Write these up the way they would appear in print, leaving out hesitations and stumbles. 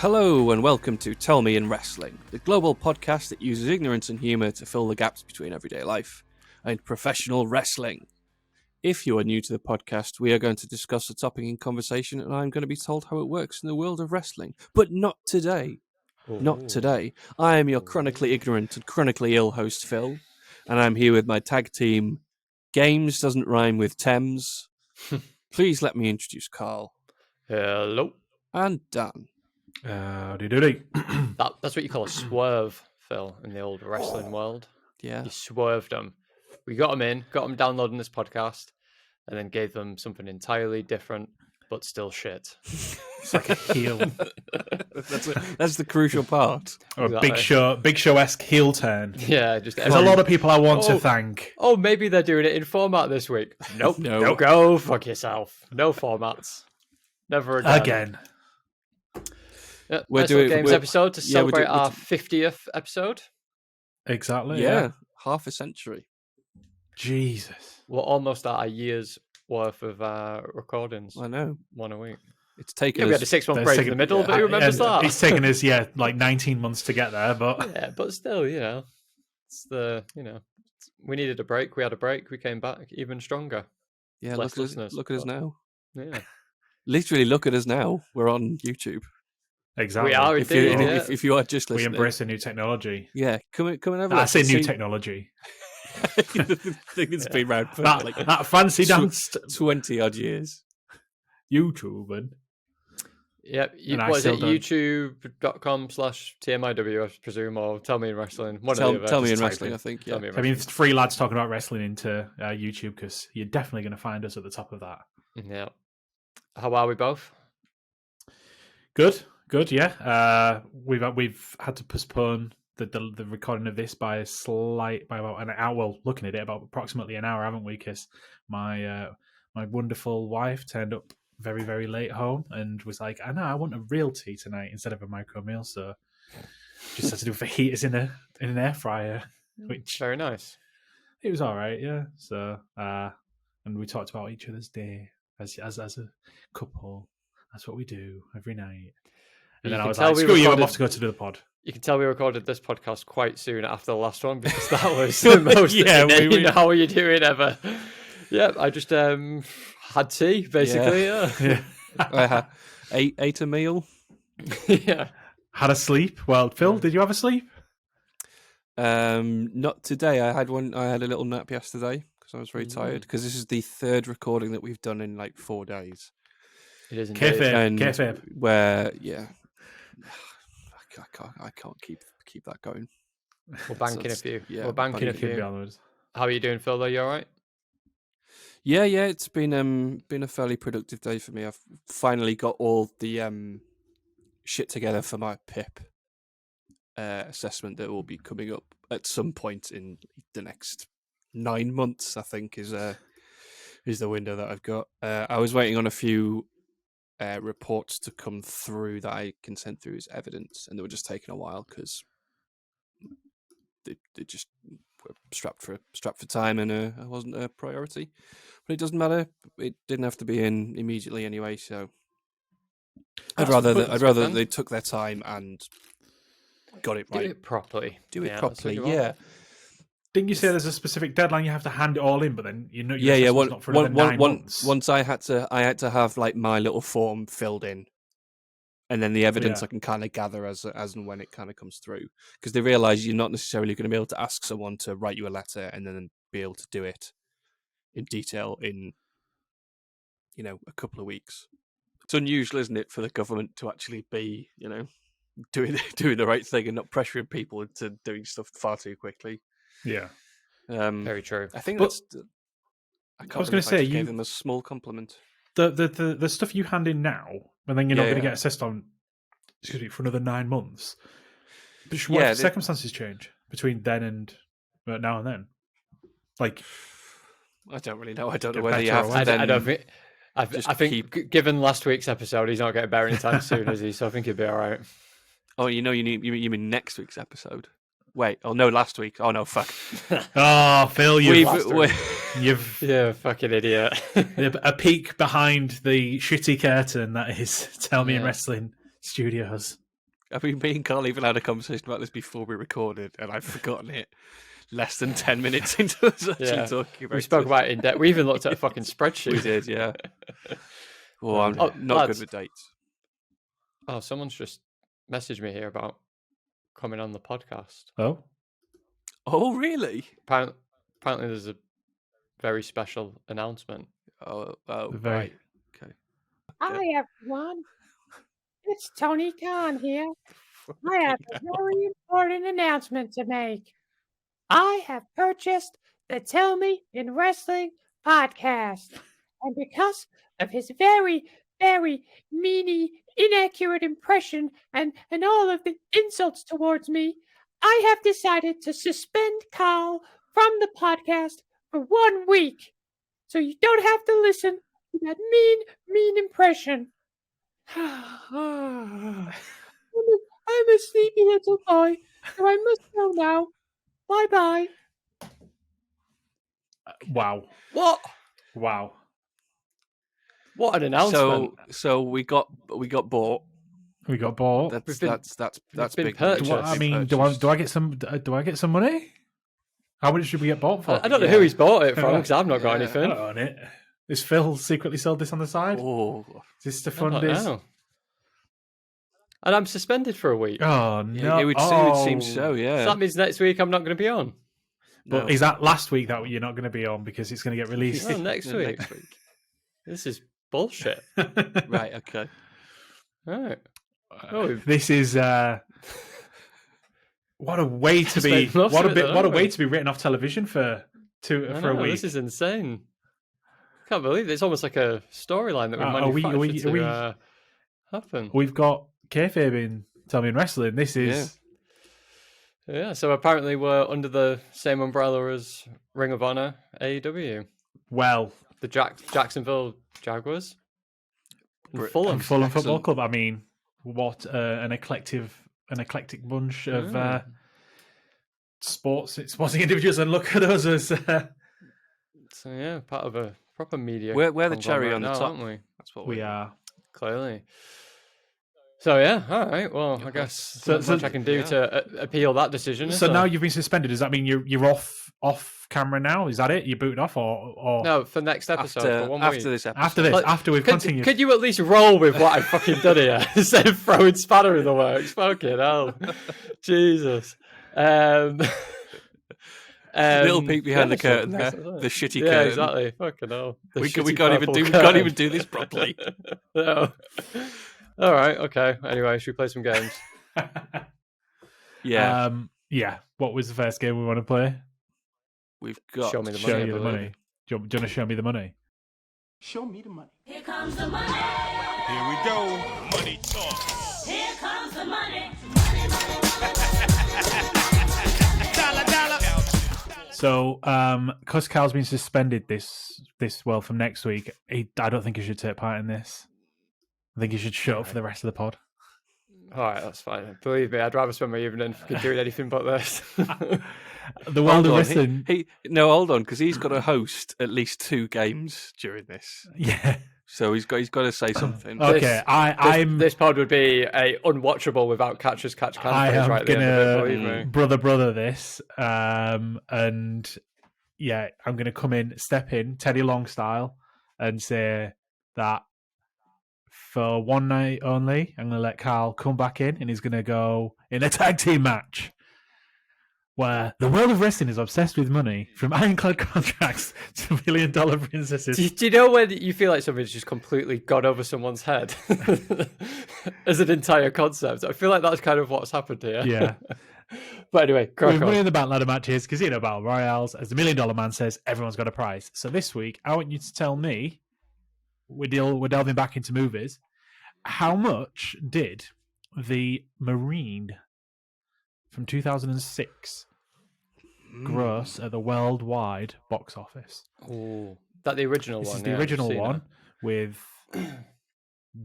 Hello and welcome to Tell Me in Wrestling, the global podcast that uses ignorance and humour to fill the gaps between everyday life and professional wrestling. If you are new to the podcast, we are going to discuss a topic in conversation and I'm going to be told how it works in the world of wrestling. But not today. Ooh. Not today. I am your chronically ignorant and chronically ill host, Phil, and I'm here with my tag team, Games Doesn't Rhyme with Thames. Please let me introduce Carl. Hello. And Dan. Howdy. That's what you call a swerve, Phil, in the old wrestling world. Yeah. You swerved them. We got them downloading this podcast, and then gave them something entirely different, but still shit. It's like a heel. That's the crucial part. Or a Exactly. Big Show-esque heel turn. Yeah, just There's a lot of people I want to thank. Oh, maybe they're doing it in format this week. Nope. No. Go fuck yourself. No formats. Never Again. Yeah, We're nice little doing- games we're- episode to we're celebrate we're our 50th episode. Exactly. Yeah, half a century. Jesus. We're almost at a year's worth of recordings. I know. One a week. It's taken Yeah, we had a us... 6 month There's break in taken- the middle, yeah. but who remembers And that? It's taken us, like 19 months to get there, but Yeah, but still, it's we needed a break. We had a break. We came back even stronger. Yeah, less look at listeners, us but- now. Yeah, Literally, look at us now. We're on YouTube. exactly. we are If you, indeed. yeah. if you are just We listening, embrace the new technology. yeah, come and have a I look. say new See- technology. the thing that's been around for like That fancy dance 20 odd years. YouTubing. Yep. And I Was it still don't- youtube.com/TMIW, I presume, or Tell Me in Wrestling? One Tell of the me in just type wrestling, I think. Tell Yeah. Me in I mean, Wrestling. it's three lads talking about wrestling into YouTube because you're definitely going to find us at the top of that. Yeah. How are we both? Good, yeah. We've had to postpone the recording of this by about an hour. Well, looking at it, about approximately an hour, haven't we? Because my wonderful wife turned up very, very late home and was like, "I know, I want a real tea tonight instead of a micro meal." So just had to do fajitas in an air fryer, which Very nice. it was all right, yeah. So and we talked about each other's day as a couple. That's what we do every night. And You then I can was tell like, we "Screw you! I'm recorded- off to go to do the pod." You can tell we recorded this podcast quite soon after the last one because that was the most Yeah, we- how are you doing ever. Yeah, I just had tea basically. Yeah. Yeah. ate a meal. Yeah. Had a sleep. Well, Phil, did you have a sleep? Not today. I had a little nap yesterday because I was very tired. Because this is the third recording that we've done in like 4 days. It is indeed. Kayfabe. Where, yeah, I can't keep that going. We're banking a That's- few. yeah, We're banking a banking. Could be few. onwards. How are you doing, Phil? Are you all right? Yeah, it's been a fairly productive day for me. I've finally got all the shit together for my PIP assessment that will be coming up at some point in the next 9 months. I think is the window that I've got. I was waiting on a few reports to come through that I can send through as evidence, and they were just taking a while because they just were strapped for time, and it wasn't a priority. But it doesn't matter. It didn't have to be in immediately anyway, so I'd rather then. they took their time and got it Do right. it properly. Do it Yeah, that's what properly, you want. yeah. Didn't you say there's a specific deadline you have to hand it all in, but then your Yeah. assessment's not for another 9 months? Once I had to have like my little form filled in, and then the evidence Yeah. I can kind of gather as and when it kind of comes through, because they realise you're not necessarily going to be able to ask someone to write you a letter and then be able to do it in detail in a couple of weeks. It's unusual, isn't it, for the government to actually be doing the right thing and not pressuring people into doing stuff far too quickly. Yeah. Very true. I think But- that's. I was gonna say, gave you- them a small compliment. The stuff you hand in now, and then you're not Yeah, going to yeah. get assessed on, for another 9 months. But Yeah, what if they- circumstances change between then and now and then? Like, I don't really know. I don't know Get whether you better have or to worse. then. I don't think. I just think given last week's episode, he's not getting better anytime soon, is he? So I think he'll be all right. Oh, you mean next week's episode? Wait. Oh no, last week. Oh no, fuck. oh, Phil, We've you've Yeah, fucking idiot. a peek behind the shitty curtain that is Tell Me in Yeah. Wrestling Studios. I mean, me and Carl even had a conversation about this before we recorded, and I've forgotten it less than 10 minutes into us actually talking about We spoke it. about it in depth. We even looked at a fucking spreadsheet. We did, yeah. Well, I'm Oh, not lads. good with dates. Oh, someone's just messaged me here about coming on the podcast. Oh, really? Apparently there's a very special announcement. Oh, Very- right. Okay. Hi, everyone. It's Tony Khan here. I have a very important announcement to make. I have purchased the Tell Me in Wrestling podcast. And because of his very, very meany, inaccurate impression and all of the insults towards me, I have decided to suspend Carl from the podcast for 1 week. So you don't have to listen to that mean impression. I'm a sleepy little boy, so I must go now. Bye-bye. Wow. What? Wow. What an announcement! So we got bought. We got bought. That's been- that's been big. purchased. Do I mean, do I get some? Do I get some money? How much should we get bought for? I don't know who he's bought it from because I've not got Yeah. I anything. don't own it. Is Phil secretly sold this on the side? Oh, Is this to I fund don't his? know. And I'm suspended for a week. Oh no! it would seem so. Yeah. So that means next week I'm not going to be on. But No. is that last week that you're not going to be on because it's going to get released? No, next No, week. Next week. This is bullshit. Right. Okay. Right. Oh, This is what a way to be. Spent most What of a it bit. then, What a haven't way we? to be written off television for I a know, week. This is insane. Can't believe it. It's almost like a storyline that we Are we- manufactured are we- to happen. We've got kayfabe in Tell Me in Wrestling. This is Yeah, so apparently we're under the same umbrella as Ring of Honor, AEW, well, the Jacksonville Jaguars, and Brit- Fulham. and Fulham Football Excellent. Club. I mean, what an eclectic bunch of sporting individuals. And look at us as So yeah, part of a proper media. We're the cherry conglomerate on the now, top. aren't we? That's what we are. Clearly. So yeah, all right. Well, I Okay. guess So- not much so- I can do yeah. to appeal that decision. is So there? now you've been suspended. Does that mean you're off camera now? Is that it? You're booted off, or No, for next episode for 1 after week. this episode. after this? Like, After we've continued. Could you at least roll with what I've fucking done here instead of throwing spanner in the works? Fucking hell, Jesus. Little peek behind the so curtain there, that's it. the shitty Yeah, curtain. exactly. Fucking hell. The We shitty can't even purple we can't even curtain. do this properly. No. All right. Okay. Anyway, should we play some games? Yeah, yeah. What was the first game we want to play? we've got. Show me the Show money, I you the believe. money. Do you want to show me the money? Show me the money. Here comes the money. Here we go. Money talk. Here comes the money. Dollar, dollar. So, because Cal's been suspended this from next week, I don't think he should take part in this. I think he should shut up for the rest of the pod. All right, that's fine. Believe me, I'd rather spend my evening fucking doing anything but this. The world Hold of on, wrestling, hold on, because he's got to host at least 2 games during this, yeah. so he's got to say something. Okay, This pod would be a unwatchable without catchers catch can I phrase am right at the end of it, believe gonna me. brother this, and yeah, I'm gonna step in Teddy Long style, and say that for one night only, I'm gonna let Carl come back in, and he's gonna go in a tag team match where the world of wrestling is obsessed with money, from ironclad contracts to $1 million princesses. Do you know when you feel like something's just completely gone over someone's head as an entire concept? I feel like that's kind of what's happened here. Yeah. But anyway, crack With money on. in the bank ladder matches, casino battle royales, as the $1 Million Man says, everyone's got a prize. So this week, I want you to tell me, we're delving back into movies, how much did the Marine from 2006 gross at the worldwide box office? Ooh, that the original This one. is the yeah, original Cena. one with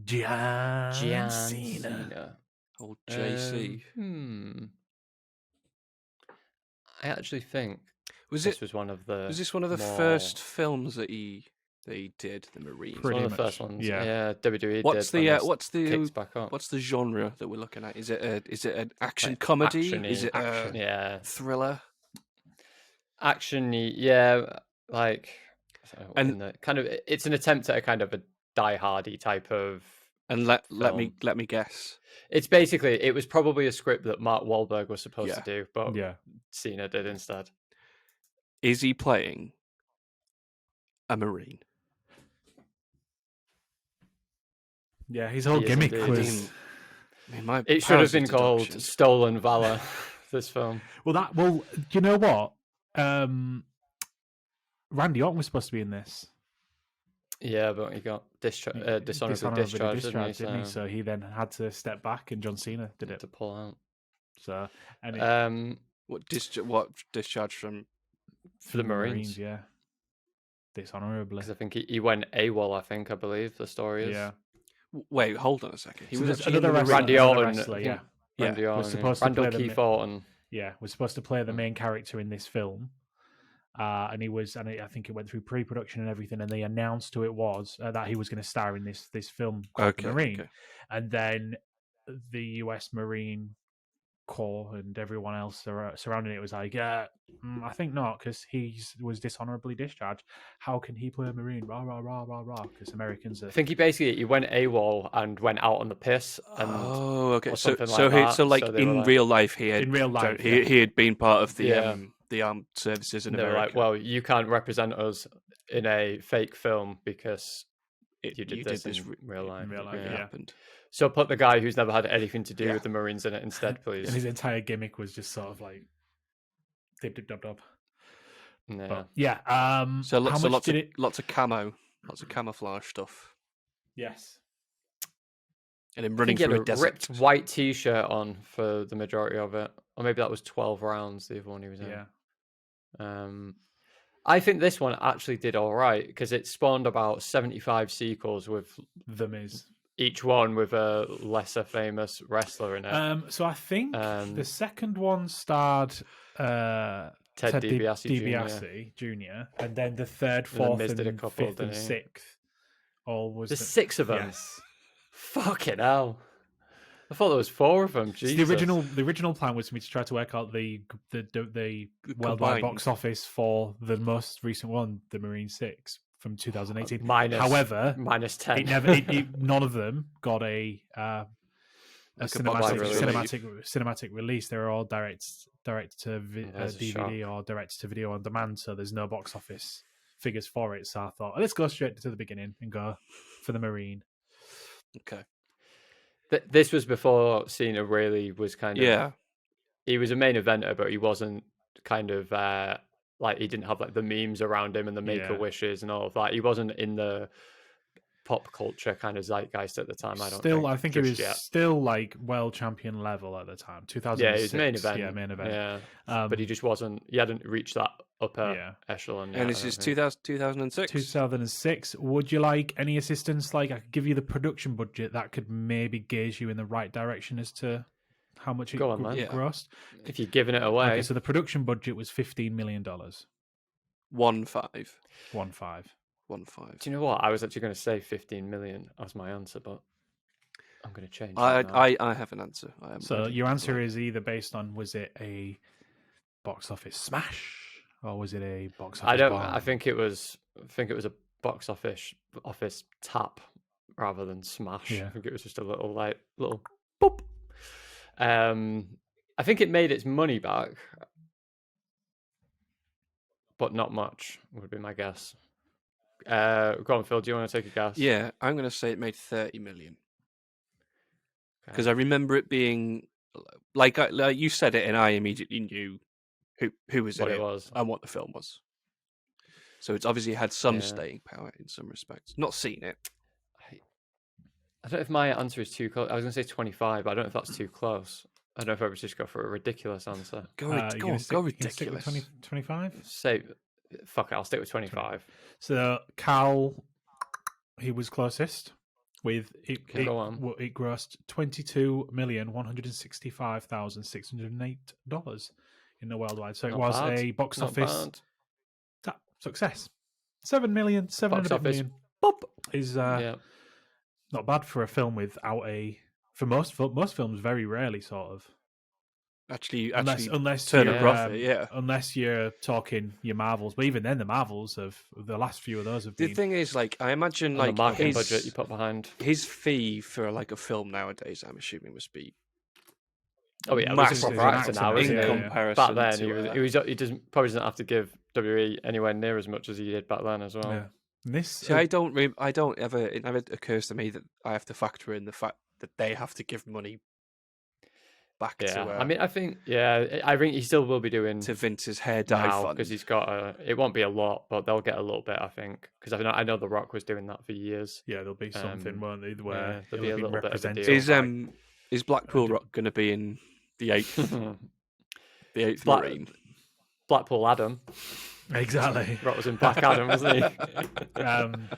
John Gian Cena. Cena. Old JC. I actually think Was this it? was one of the. Was this one of the more- first films that he They did the Marines. It's Pretty one of the much, first ones. yeah. Yeah, WWE What's did. when the this what's kicks the back up. what's the genre that we're looking at? Is it an action Like comedy? action-y, Is it action. a Yeah, thriller? action-y. Yeah, like And- in the kind of it's an attempt at a kind of a Die Hardy type of. And let me film. guess. It's basically it was probably a script that Mark Wahlberg was supposed Yeah. to do, but Yeah. Cena did instead. Is he playing a Marine? Yeah, his whole He is gimmick indeed. was. I mean, my It should have powers of been called deduction. Stolen Valor. This film. Well, do you know what? Randy Orton was supposed to be in this. Yeah, but he got dishonorably discharged, didn't he? So he then had to step back, and John Cena did it. to pull out. So, and What discharge from? For the Marines. yeah, dishonorably. Because I think he went AWOL. I believe the story is. Yeah, Wait, hold on a second. He So was there's actually in another the wrestler- Randy another Orton. wrestler, I yeah. think Randy Orton. was supposed to Randall play the Keith Orton. Yeah, was supposed to play the main character in this film. And I think it went through pre-production and everything, and they announced who it was that he was going to star in this film called The Marine. Okay. And then the US Marine Corps and everyone else surrounding it was like, I think not, because he was dishonorably discharged. How can he play a Marine? Rah, rah, rah, rah, rah. Because Americans are... I think he went AWOL and went out on the piss. And, Oh, okay. or So something like that. so So they were in like- real life, he had In real life, he had been part of the Yeah. The armed services in they were America. like, well, you can't represent us in a fake film because you did this in real life. real life, It yeah. happened. So put the guy who's never had anything to do Yeah. with the Marines in it instead, please. And his entire gimmick was just sort of like... Dib, dib, dub, dub. Yeah. But, yeah. So how much did it... lots of camouflage stuff, Yes. and him I running think he through a had a desert. ripped white T-shirt on for the majority of it, or maybe that was 12 rounds. The other one he was in. Yeah. I think this one actually did all right because it spawned about 75 sequels with The Miz. each one with a lesser famous wrestler in it. So I think the second one starred Ted DiBiase DiBiase Jr. And then the third, then fourth, Miz did a and couple, fifth, and didn't he? sixth all was... There's 6 of them. Yes. Fucking hell! I thought there was 4 of them. So Jesus. the original plan was for me to try to work out the worldwide Combined. box office for the most recent one, the Marine 6 from 2018. However, However, -10. none of them got a Like a box office cinematic release. They were all direct to There's a DVD or direct to video on demand. So there's no box office figures for it. So I thought, let's go straight to the beginning and go for the Marine. Okay. This was before Cena really was kind of... Yeah. He was a main eventer, but he wasn't kind of like he didn't have like the memes around him and the Make-A-Wishes and all of that. He wasn't in the pop culture kind of zeitgeist at the time. I think it was still like world champion level at the time. 2006. Yeah, it was main event. Yeah, main event. Yeah, but he just wasn't. He hadn't reached that upper echelon. And this is 2006. 2006. Would you like any assistance? Like, I could give you the production budget that could maybe gauge you in the right direction as to how much it grossed. If you're giving it away. Okay, so the production budget was $15 million. 1.5. 1.5. 1.5. Do you know what? I was actually going to say 15 million as my answer, but I'm going to change. I have an answer. So your answer is either based on, was it a box office smash or was it a box office bomb? I think it was a box office tap rather than smash. Yeah. I think it was just a little boop. I think it made its money back, but not much would be my guess. Go on, Phil. Do you want to take a guess? Yeah, I'm going to say it made 30 million. Because I remember it being like you said it, and I immediately knew who was What in it was. and what the film was. So it's obviously had some staying power in some respects. Not seen it. I don't know if my answer is too close. I was going to say 25, but I don't know if that's too close. I don't know if I would just go for a ridiculous answer. Go ridiculous. 25? Say, fuck it, I'll stick with 25. So Cal, he was closest with it. Go on. It grossed $22,165,608 in the worldwide. So it Not was bad. a box Not office bad. success. 7 million, Box 700 office. million. Boop, is Yeah. not bad for a film without for most films, very rarely sort of. Actually, Unless turn you're, a profit, yeah. Unless you're talking your Marvels, but even then, the Marvels the last few of those have The been. thing is, like, I imagine, And like, the marketing budget you put behind. his fee for like a film nowadays, I'm assuming, must be Oh yeah, massive. he's a proper actor now, in isn't he? comparison. Back then, to, he probably doesn't have to give WWE anywhere near as much as he did back then as well. Yeah. This See, it never occurs to me that I have to factor in the fact that they have to give money back to. I mean, I think he still will be doing to Vince's hair dye now fund because he's got it won't be a lot, but they'll get a little bit, I think, because I know The Rock was doing that for years. Yeah, there'll be something, won't they? Where there'll be a little bit of a represented. deal. Is Blackpool Rock going to be in the eighth the eighth Marine? Blackpool Adam. Exactly. Rock was in Black Adam, wasn't he?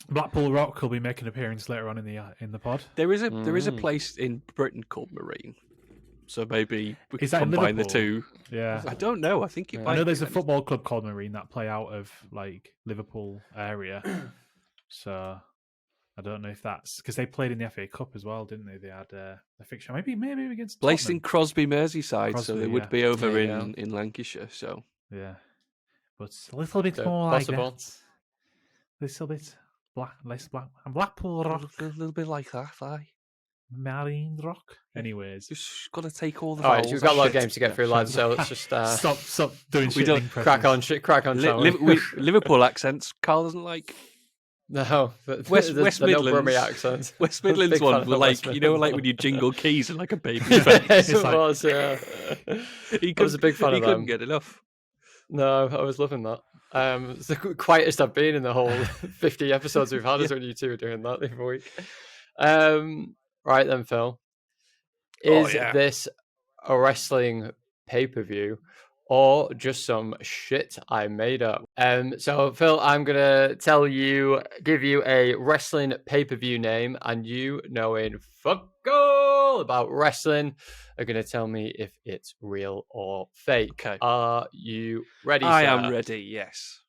Blackpool Rock will be making an appearance later on in the pod. There is a place in Britain called Marine, so maybe we can Is that in combine the Liverpool? two. Yeah, I don't know. I think it might. I know there's a be. football club called Marine that play out of like Liverpool area, so I don't know if that's because they played in the FA Cup as well, didn't they? They had a fixture, maybe against Placed in Tottenham. Crosby, Merseyside, so Crosby, they would yeah. be over There you in Lancashire. So Yeah, but a little bit So, more possible. like that. A little bit less black, and Blackpool Rock, a little bit like that. Aye. Marine Rock. Anyways, Just got to take all the. All right, vowels we've got a lot of shit. games to get through, lads. So let's just stop doing We shit. don't crack on, shall we? Liverpool accents. Carl doesn't like. No, West the no Midlands. Brummie accent. West Big Midlands fan one of were West like, you know, like Midlands. when you jingle keys and like a baby It face. It's like- was, yeah. I was a big fan he of couldn't them. get enough. No, I was loving that. It's the quietest I've been in the whole 50 episodes we've had is when you two were doing that the other week. Right then, Phil. Is this a wrestling pay-per-view or just some shit I made up? So, Phil, I'm going to give you a wrestling pay-per-view name, and you, knowing fuck all about wrestling, are going to tell me if it's real or fake. Okay. Are you ready, I sir? am ready, yes.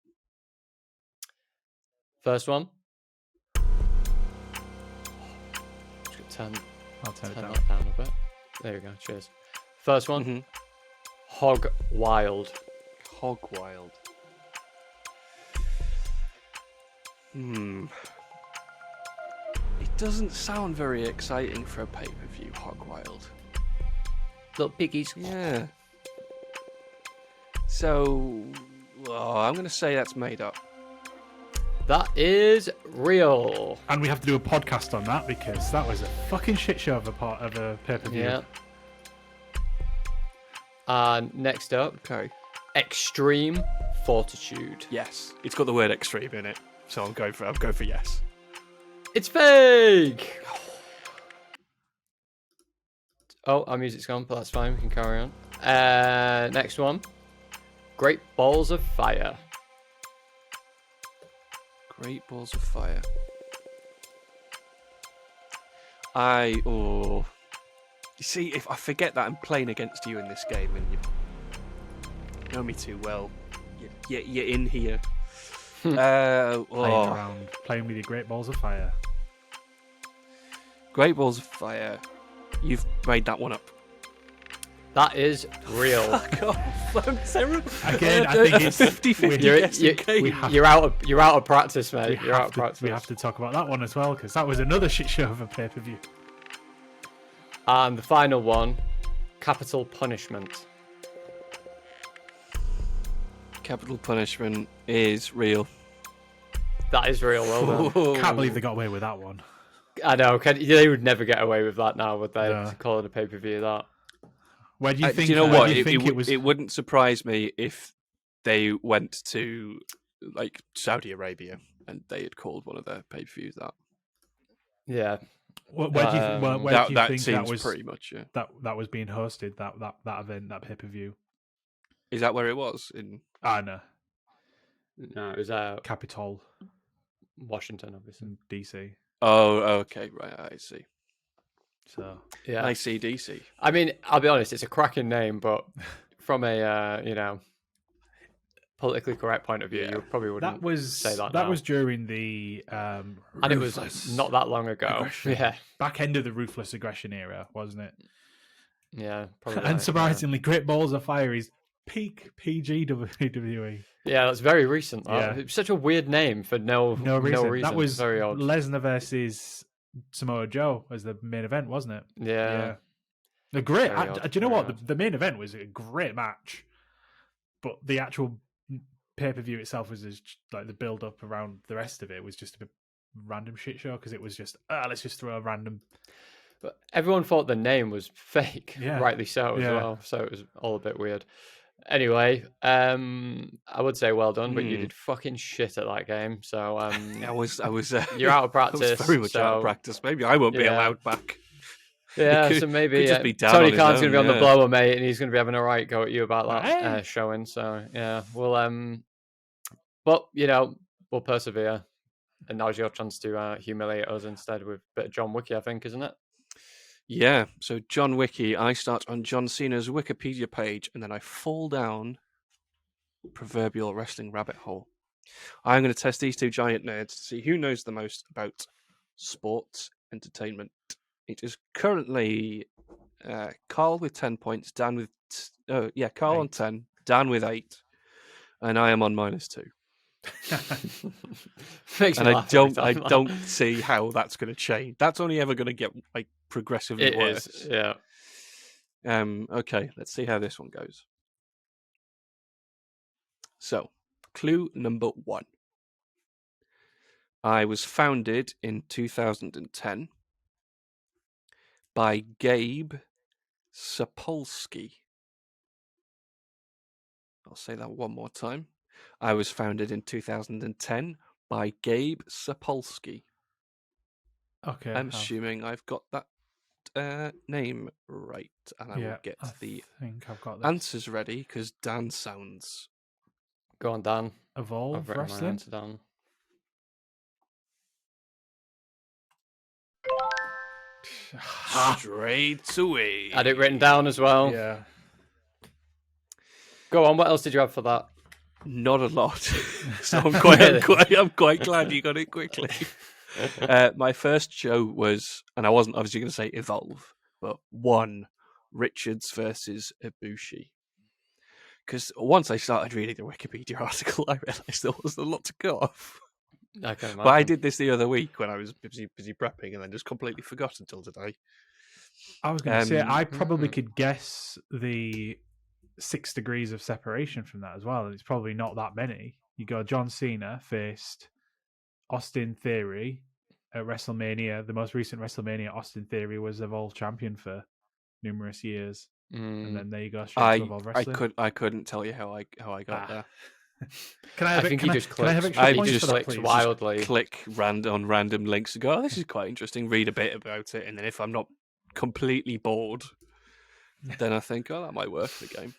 First one. Just gonna I'll turn it turn down. that down a bit. There we go. Cheers. First one. Mhm. Hog Wild. Hog Wild. It doesn't sound very exciting for a pay-per-view, Hog Wild. Little piggies. Yeah. So, I'm going to say that's made up. That is real. And we have to do a podcast on that because that was a fucking shit show of a pay-per-view. Yeah. And next up, Okay. Extreme Fortitude. Yes. It's got the word extreme in it, so I'm going for yes. It's fake. Oh, our music's gone, but that's fine. We can carry on. Next one. Great Balls of Fire. Great Balls of Fire. You see, if I forget that I'm playing against you in this game and you know me too well, you're in here. Playing around, playing with your great balls of fire. Great Balls of Fire. You've made that one up. That is real. Fuck off. I'm terrible. Again, I think it's 50-50 guessing game. You're out of practice, mate. You're out of practice. We have to talk about that one as well because that was another shit show of a pay-per-view. And the final one, Capital Punishment. Capital Punishment is real. That is real. Well done. Can't believe they got away with that one. I know. They would never get away with that now, would they? No. To call it a pay-per-view, that. Where do you think? Do you know where what? do you think it was? It wouldn't surprise me if they went to like Saudi Arabia and they had called one of their pay-per-views that. Yeah. Where do you, where do you that think seems that was pretty much, yeah. that was being hosted? That event, that pay-per-view. Is that where it was? In No, No, it was Capitol Washington, obviously. in DC. Oh, okay, right, I see. So Yeah. ICDC. I mean, I'll be honest, it's a cracking name, but from a politically correct point of view, you probably wouldn't say that. That now. was during the and it was not that long ago. Aggression. Yeah, back end of the ruthless aggression era, wasn't it? Yeah, probably. And surprisingly, Great Balls of Fire is peak PG WWE. Yeah, that's very recent. Yeah. It's such a weird name for no reason. That was very odd. Lesnar versus Samoa Joe as the main event, wasn't it? Yeah. The great. Very odd, Do you know very what? The main event was a great match, but the actual pay-per-view itself was just, like the build-up around the rest of it was just a bit random shit show because it was just let's just throw a random. But everyone thought the name was fake, Yeah. rightly so as well. So it was all a bit weird. Anyway, I would say well done, but you did fucking shit at that game. So I was. you're out of practice. I was very much out of practice. Maybe I won't be allowed back. Yeah, Could- so maybe could just be down Tony on his Khan's going to be own, on the yeah. blower, mate, and he's going to be having a right go at you about that Hey. showing. So yeah, but we'll persevere. And now's your chance to humiliate us instead with a bit of John Wiki, I think, isn't it? Yeah. So John Wiki, I start on John Cena's Wikipedia page, and then I fall down proverbial wrestling rabbit hole. I'm going to test these two giant nerds to see who knows the most about sports entertainment. It is currently Carl with 10 points, Dan with Carl on 8. 10, Dan with 8, and I am on -2. Makes And me I laugh every time. don't see how that's going to change. That's only ever going to get like progressively It worse. is, yeah. Okay, let's see how this one goes. So, clue number 1. I was founded in 2010 by Gabe Sapolsky. I'll say that one more time. I was founded in 2010 by Gabe Sapolsky. Okay. I'm assuming I've got that name right, and I will get the think I've got this. answers ready because Dan sounds. Go on, Dan. Evolve I've written my Wrestling. answer down. Straight away. Had it written down as well. Yeah. Go on. What else did you have for that? Not a lot. So I'm quite glad you got it quickly. My first show was, and I wasn't obviously going to say Evolve, but 1 Richards versus Ibushi. Because once I started reading the Wikipedia article, I realised there wasn't a lot to go off. I can imagine. But I did this the other week when I was busy prepping, and then just completely forgot until today. I was going to say I probably could guess the 6 degrees of separation from that as well. And it's probably not that many. You go John Cena faced Austin Theory at WrestleMania. The most recent WrestleMania, Austin Theory was Evolve champion for numerous years. And then there you go, straight to Evolve Wrestling. I couldn't tell you how I got there. Can I have I think can he I, just can I have clicked. extra I points just for that, clicked please? wildly. Click on random links and go, oh, this is quite interesting. Read a bit about it, and then if I'm not completely bored, then I think, oh, that might work the game.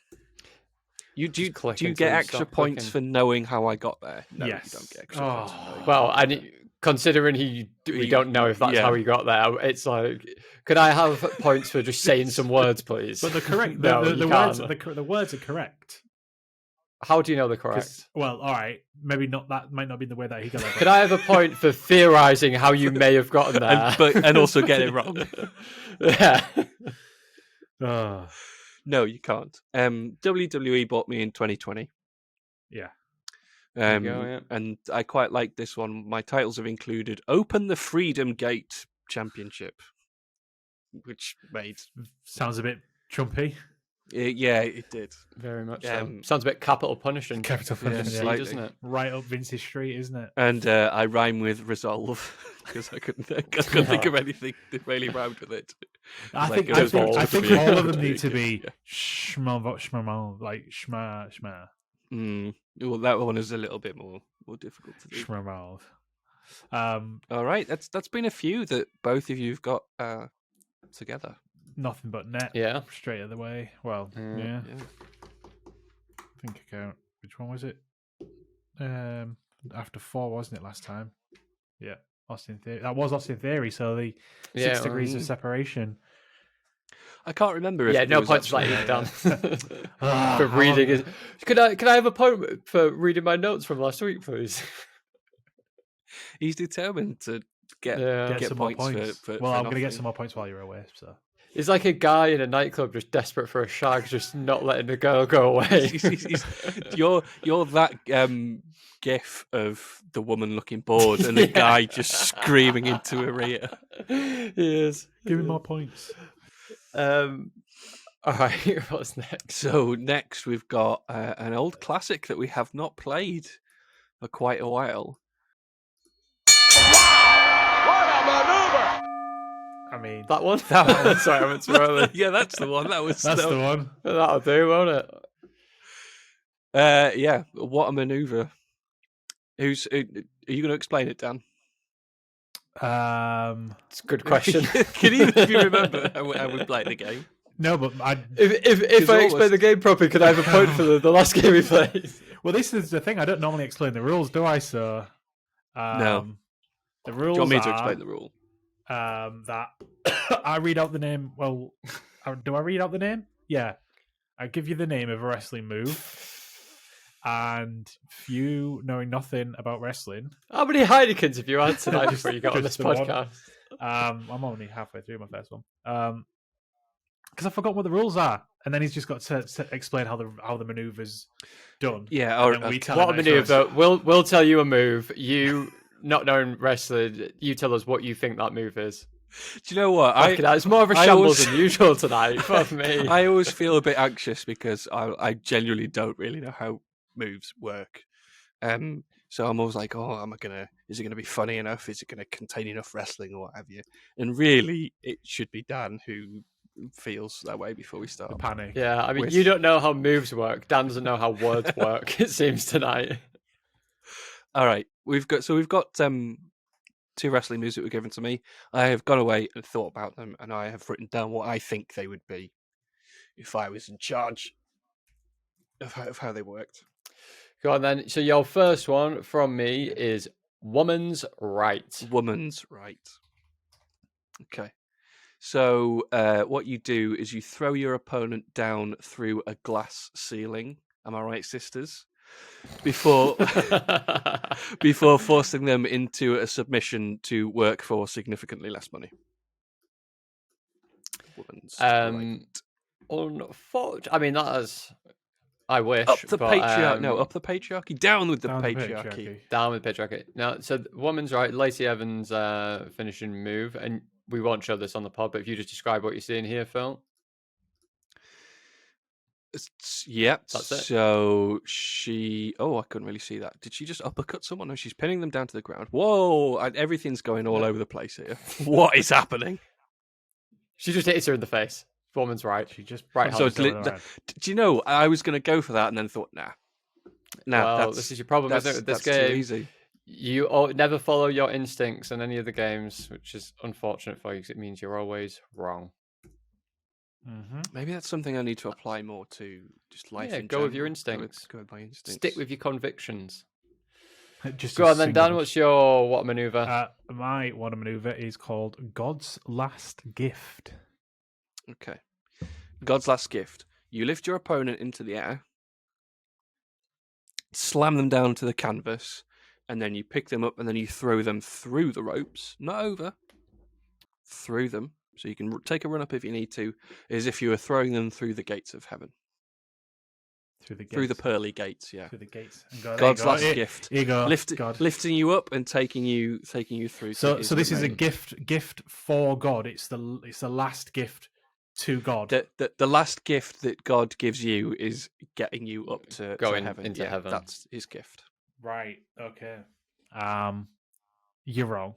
Do you until get you extra stop points clicking. for knowing how I got there? No, Yes. you don't get extra points. For knowing. Well, and considering we don't know if that's how he got there, it's like, could I have points for just saying some words, please? But the correct No, the you words can't. the words are correct. How do you know they're correct? Well, all right, maybe not. That might not be the way that he got it. Could I have a point for theorizing how you may have gotten there? and also get it wrong? Yeah. No, you can't. WWE bought me in 2020. Yeah. There you go, yeah. And I quite like this one. My titles have included Open the Freedom Gate Championship, which made... Sounds a bit Trumpy. Yeah, it did. Very much so. Sounds a bit capital punishing. Capital punishing, yeah. Slightly, doesn't it? Right up Vince's street, isn't it? And I rhyme with resolve because I couldn't think of anything that really rhymed with it. I Like think evolve all to be of them a need to big- be shmamo, like shma. Well, that one is a little bit more difficult to do. Shmamo. All right, that's been a few that both of you've got together. Nothing but net. Yeah. Straight out the way. Well, yeah. I think I count. Which one was it? After 4, wasn't it, last time? Yeah. Austin Theory. That was Austin Theory, so the 6 degrees of separation. I can't remember. If Yeah, there no was points for actually that a- down for reading it. Can I have a point for reading my notes from last week, please? He's determined to get Yeah. Get some more points points. for Well, I'm going to get nothing. some more points while you're away. So He's like a guy in a nightclub just desperate for a shag, just not letting the girl go away. You're that gif of the woman looking bored and the guy just screaming into her ear. He is. give me more points. All right, what's next? So next we've got an old classic that we have not played for quite a while. What a maneuver! I mean, That one? That one. Sorry, I went too early. Yeah, that's the one. that's the one. That'll do, won't it? Yeah, what a manoeuvre. Are you going to explain it, Dan? It's a good question. Can you remember how we played the game? No, but If I explain the game properly, could I have a point for the last game we played? well, this is the thing. I don't normally explain the rules, do I? So No. The Do rules you want me to are, explain the rule? that I read out the name. Well, do I read out the name? Yeah, I give you the name of a wrestling move, and you knowing nothing about wrestling. How many Heinekens have you had tonight before you got on this Just the one. podcast? I'm only halfway through my first one. Because I forgot what the rules are, and then he's just got to explain how the maneuver's done. Yeah, and or then we tell What a him how it's maneuver. We'll tell you a move. You, not knowing wrestling, you tell us what you think that move is. Do you know what? It's more of a I shambles always- than usual tonight for me. I always feel a bit anxious because I genuinely don't really know how moves work. So I'm always like, oh, is it gonna be funny enough? Is it gonna contain enough wrestling or what have you? And really, it should be Dan who feels that way before we start. the panic. Yeah, I mean, With- you don't know how moves work. Dan doesn't know how words work, it seems tonight. All right, we've got two wrestling moves that were given to me. I have gone away and thought about them, and I have written down what I think they would be if I was in charge of how they worked. Go on then. So your first one from me is woman's right. Woman's right. Okay. So what you do is you throw your opponent down through a glass ceiling. Am I right, sisters? Before forcing them into a submission to work for significantly less money. Woman's right. Unfortunately, I mean, that is. I wish. Up the but, patriarchy. No, up the patriarchy. Down with the Down the patriarchy. Down with patriarchy. Now, so woman's right. Lacey Evans' finishing move, and we won't show this on the pod, but if you just describe what you're seeing here, Phil. Yep. That's it. So she. Oh, I couldn't really see that. Did she just uppercut someone? No, she's pinning them down to the ground. Whoa! Everything's going all over the place here. What is happening? She just hits her in the face. Woman's right. She just Right, So punches it's her in lit- the head. Do you know? I was going to go for that, and then thought, nah. Well, this is your problem, isn't it, with this that's too game? easy. You never follow your instincts in any of the games, which is unfortunate for you because it means you're always wrong. Mm-hmm. Maybe that's something I need to apply more to just life. Yeah, in go with your general. instincts. Go with my instincts. Stick with your convictions. Just Go a on then, single- Dan. What's your what maneuver? My one maneuver is called God's Last Gift. Okay. God's last gift. You lift your opponent into the air, slam them down to the canvas, and then you pick them up and then you throw them through the ropes, not over, through them. So you can take a run up if you need to, as if you were throwing them through the gates of heaven. Through the gates. Through the pearly gates, yeah. Through the gates. And go, there God's you go. last Here- gift. Here you go. God. Lifting you up and taking you through. So to his this is a domain. gift for God. It's the last gift to God. The last gift that God gives you is getting you up to Going heaven. into Yeah, heaven. That's his gift. Right. Okay. You're wrong.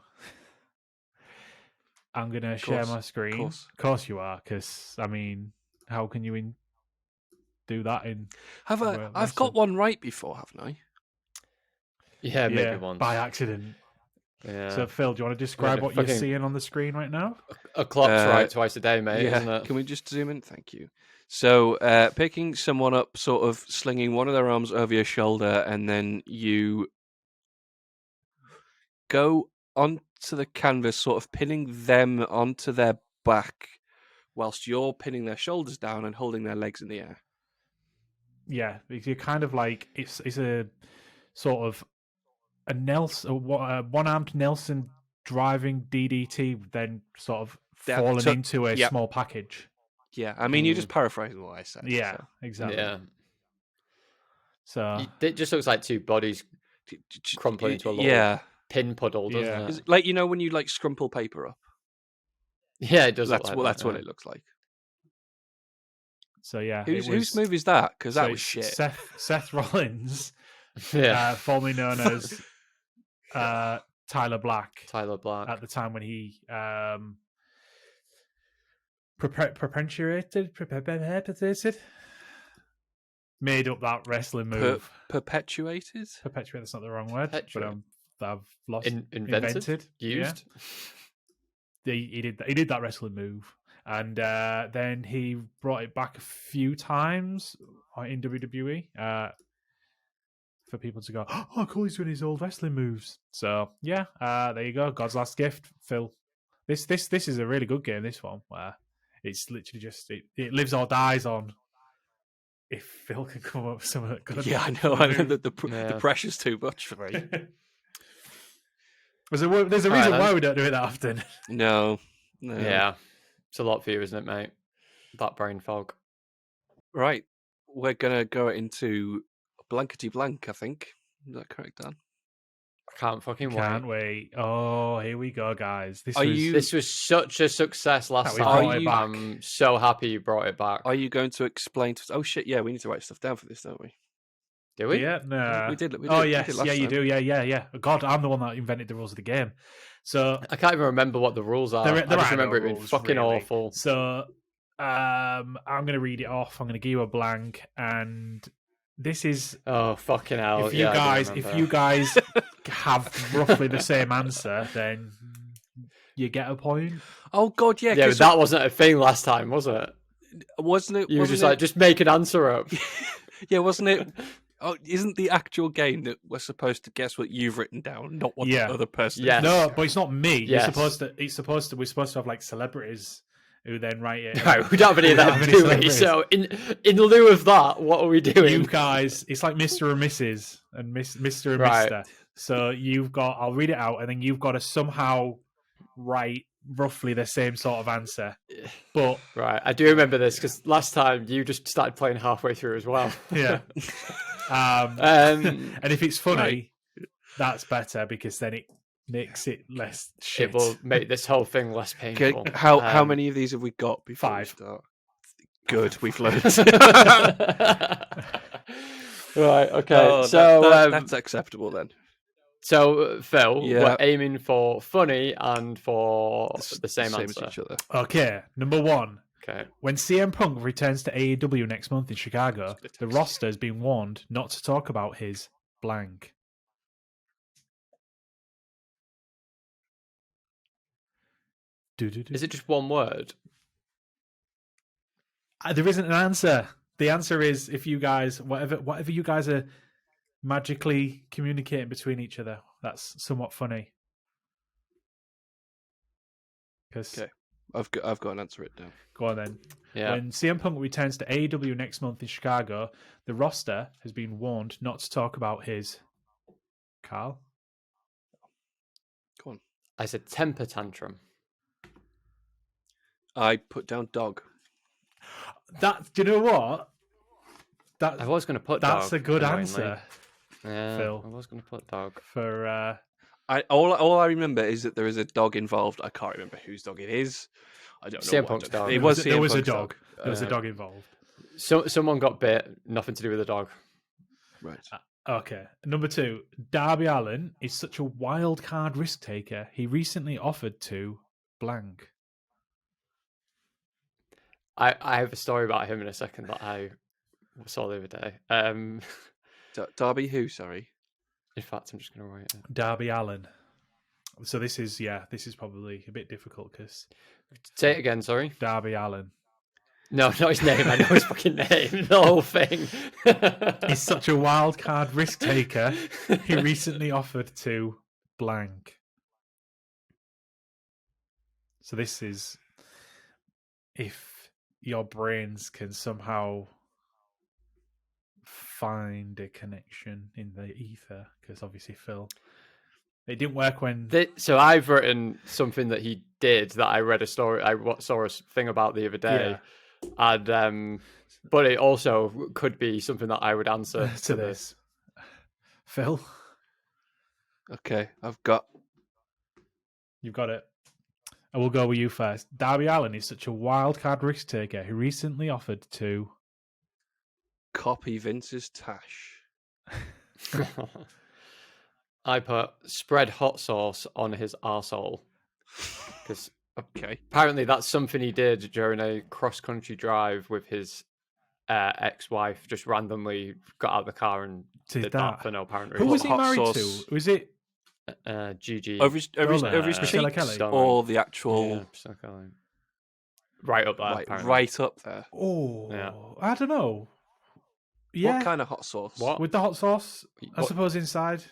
I'm gonna share course, my screen. course. Of course you are, because I mean, how can you do that in? Have I? Well, I've got one right before, haven't I? Yeah, maybe once. by accident. Yeah. So Phil, do you want to describe the what you're fucking- seeing on the screen right now? A clock's Uh, right twice a day, mate, isn't it? Can we just zoom in? Thank you. So, picking someone up, sort of slinging one of their arms over your shoulder, and then you go onto the canvas, sort of pinning them onto their back whilst you're pinning their shoulders down and holding their legs in the air. Yeah, you're kind of like it's a sort of a one-armed Nelson driving DDT, then sort of fallen into a small package. Yeah, I mean, you're just paraphrasing what I said. Yeah, so. exactly. Yeah. So It just looks like two bodies crumpling into a little pin puddle, doesn't it? Like, you know, when you like scrumple paper up. Yeah, it does. That's what it looks like. So yeah, whose move is that? Because that was shit. Seth Rollins, Yeah. formerly known as Tyler Black. Tyler Black. At the time when he perpetuated, made up that wrestling move. Perpetuated? Perpetuate, that's not the wrong word. But I've lost. Invented? Used? Yeah. He did that wrestling move. And then he brought it back a few times in WWE for people to go, oh, cool, he's doing his old wrestling moves. So, yeah, there you go. God's last gift, Phil. This is a really good game, this one, where it's literally just, it lives or dies on if Phil can come up with something good. Yeah, I know. The pressure's too much for me. There's a reason why we don't do it that often. No. Yeah. It's a lot for you, isn't it, mate? That brain fog. Right. We're going to go into Blankety Blank, I think. Is that correct, Dan? I can't fucking wait. Can't wait. Oh, here we go, guys. This was such a success last time. I'm so happy you brought it back. Are you going to explain to us? Oh, shit, yeah, we need to write stuff down for this, don't we? Do we? Yeah, no. We did. Oh, yes. We did Yeah, you do. Yeah. God, I'm the one that invented the rules of the game. So I can't even remember what the rules are. I just remember it being fucking awful. So I'm going to read it off. I'm going to give you a blank. And this is... Oh, fucking hell. If you guys have roughly the same answer, then you get a point. Oh, God, yeah. Yeah, but that wasn't a thing last time, was it? Wasn't it? You were just like, just make an answer up. Yeah, wasn't it? Oh, isn't the actual game that we're supposed to guess what you've written down, not what the other person? Yes. No, but it's not me. Yes. We're supposed to have like celebrities who then write it. No, we don't have any of that, do we? So in lieu of that, what are we doing? You guys, it's like Mr. and Mrs. and Mr. and Mr. So I'll read it out, and then you've got to somehow write roughly the same sort of answer. But right, I do remember this because last time you just started playing halfway through as well. Yeah. And if it's funny, that's better because then it makes it less shit. It will make this whole thing less painful. How many of these have we got before 5. we start? Good, we've learned. Right, okay. That's acceptable then. So, Phil, we're aiming for funny and for the same answer. As each other. Okay, number 1. Okay. When CM Punk returns to AEW next month in Chicago, the roster has been warned not to talk about his blank. Is it just one word? There isn't an answer. The answer is if you guys, whatever you guys are magically communicating between each other, that's somewhat funny. Okay. I've got an answer written down. Go on then. Yeah. When CM Punk returns to AEW next month in Chicago, the roster has been warned not to talk about his... Carl? Go on. I said temper tantrum. I put down dog. Do you know what? I was going to put dog. That's a good answer. Yeah, Phil. I was going to put dog. For... All I remember is that there is a dog involved. I can't remember whose dog it is. I don't know. CM Punk's dog. There was a dog. There was a dog involved. So someone got bit. Nothing to do with the dog. Right. Okay. Number 2. Darby Allin is such a wild card risk taker. He recently offered to blank. I have a story about him in a second that I saw the other day. Darby who? Sorry. In fact, I'm just going to write it. Darby Allin. So this is probably a bit difficult because... Say it again, sorry. Darby Allin. No, not his name. I know his fucking name. The whole thing. He's such a wild card risk taker. He recently offered to blank. So this is... if your brains can somehow find a connection in the ether, because obviously Phil, it didn't work when. So I've written something that he did that I read a story. I saw a thing about the other day, and but it also could be something that I would answer to this. Phil, Okay, you've got it. I will go with you first. Darby Allin is such a wild card risk taker who recently offered to copy Vince's tash. I put spread hot sauce on his arsehole. Because apparently that's something he did during a cross-country drive with his ex-wife. Just randomly got out of the car and did that for no apparent reason. Who was he married to? Was it Gigi? Over his Priscilla cheeks Kelly? or the actual... Yeah, Priscilla Kelly. Right up there, right up there. Oh, yeah. I don't know. Yeah. What kind of hot sauce? What? With the hot sauce? I What? suppose inside.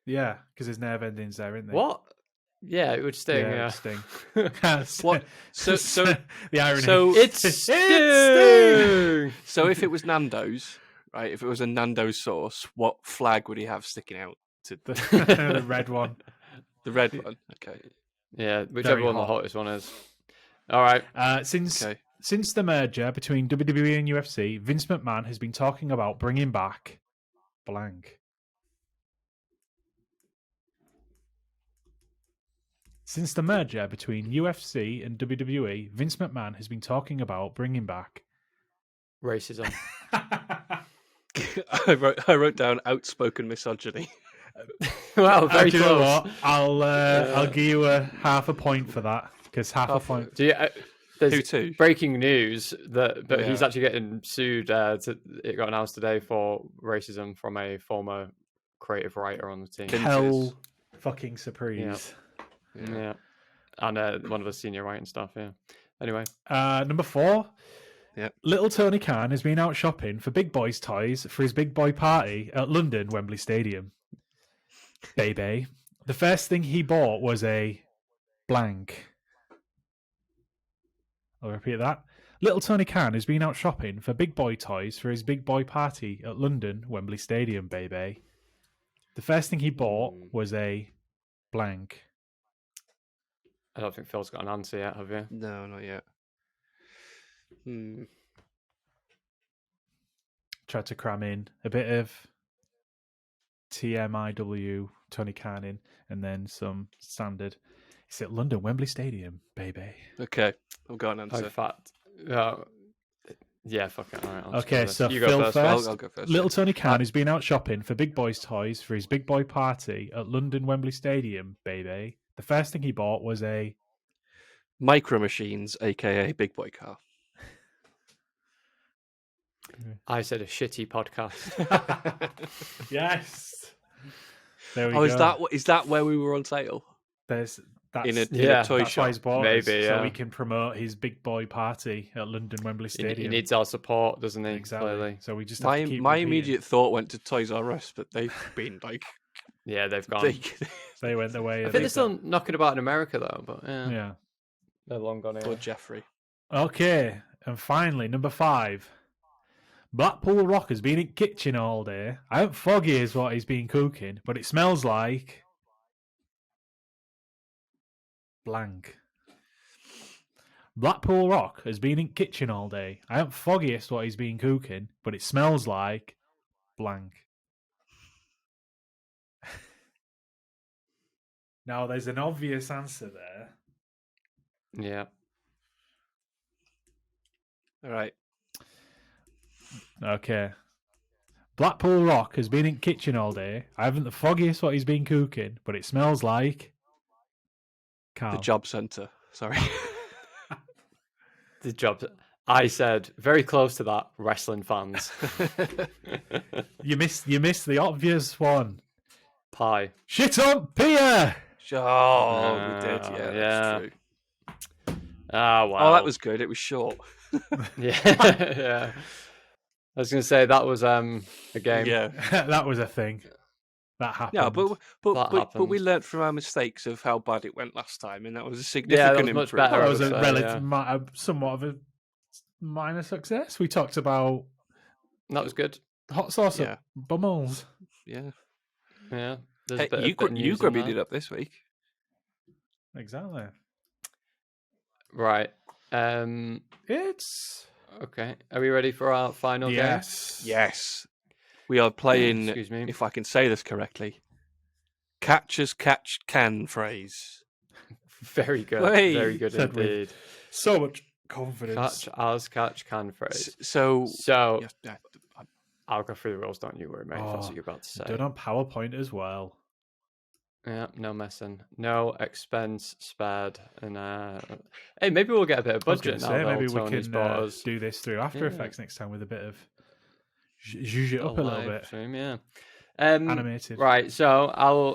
Yeah, because there's nerve endings there, isn't there? What? Yeah, it would sting. Yeah, Yeah, it would sting. What? So the irony. so it's sting. So if it was Nando's, right? If it was a Nando's sauce, what flag would he have sticking out? To the red one. The red one. Okay. Yeah, whichever Very one hot. the hottest one is. All right. Since the merger between WWE and UFC, Vince McMahon has been talking about bringing back blank. Since the merger between UFC and WWE, Vince McMahon has been talking about bringing back Racism. I wrote down outspoken misogyny. Well, very do close. you know what? I'll give you a half a point for that, because half a point. Do you, there's Who to? breaking news that he's Yeah. actually getting sued. It got announced today for racism from a former creative writer on the team. Hell fucking surprise. Yeah. And one of the senior writing staff. Yeah. Anyway, Number 4. Yep. Little Tony Khan has been out shopping for big boys' toys for his big boy party at London Wembley Stadium. Baby. The first thing he bought was a blank. I'll repeat that. Little Tony Khan has been out shopping for big boy toys for his big boy party at London Wembley Stadium, baby. The first thing he bought was a blank. I don't think Phil's got an answer yet, have you? No, not yet. Tried to cram in a bit of TMIW Tony Khan in, and then some standard. It's at London Wembley Stadium, baby. Okay, I've got an answer. In fact, yeah, fuck it. All right, I'll Okay, just so go this. You Phil go first. I'll go first. Little Tony Khan has been out shopping for big boys' toys for his big boy party at London Wembley Stadium, baby. The first thing he bought was a Micro Machines, aka Big Boy Car. I said a shitty podcast. Yes. There we go. Is that where we were on sale? That's In a toy that's shop. why he's bought Maybe, us, so yeah. we can promote his big boy party at London Wembley Stadium. He needs our support, doesn't he? Exactly. Clearly. So we just have to keep My repeating. immediate thought went to Toys R Us, but they've been like Yeah, they've gone. They went the way. I of think they're still knocking about in America though, but Yeah. they're long gone or here. Jeffrey. Okay, and finally, number 5. Blackpool Rock has been in kitchen all day. I hope foggy is what he's been cooking, but it smells like blank. Blackpool Rock has been in kitchen all day. I hope foggy is what he's been cooking, but it smells like blank. Now, there's an obvious answer there. Yeah. All right. Okay. Blackpool Rock has been in kitchen all day. I haven't the foggiest what he's been cooking, but it smells like Carl. The job centre. Sorry. The job. I said very close to that. Wrestling fans. You missed the obvious one. Pie. Shit on Pia. Oh, we did. Yeah, yeah. that's true. Ah, wow. Oh, that was good. It was short. Yeah. Yeah. I was going to say that was a game. Yeah. That was a thing. That happened. Yeah, but we happened. learnt from our mistakes of how bad it went last time, and that was a Yeah, significant that was much improvement. better. That was I a would say, relative, somewhat of a minor success. We talked about That was good. hot sauce Yeah. at Bummels. Yeah. Yeah. There's Hey, a bit you of news in grubbied there. it up this week. Exactly. Right. It's Okay. Are we ready for our final game? Yes. We are playing, Excuse me. if I can say this correctly, catch as catch can phrase. Very good. Hey, Very good said with indeed. so much confidence. Catch as catch can phrase. So, So yes, I'll go through the rules, don't you worry, mate, if that's what you're about to say. Done on PowerPoint as well. Yeah, no messing. No expense spared. And hey, maybe we'll get a bit of I was gonna budget now. say, that maybe old we Tony's can bought us. do this through After Yeah. Effects next time with a bit of zhuzh it up a little live bit. stream, yeah. Animated. Right, so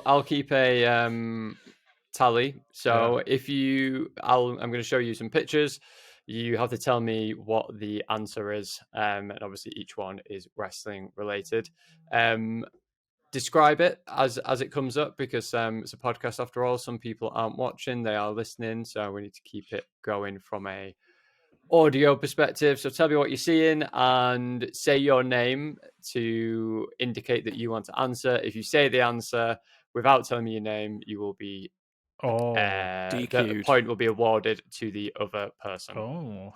I'll keep a tally. So if I'm going to show you some pictures. You have to tell me what the answer is, and obviously each one is wrestling related. Describe it as it comes up, because it's a podcast after all. Some people aren't watching; they are listening, so we need to keep it going from a audio perspective. So tell me what you're seeing and say your name to indicate that you want to answer. If you say the answer without telling me your name, you will be the DQ'd. point will be awarded to the other person. Oh.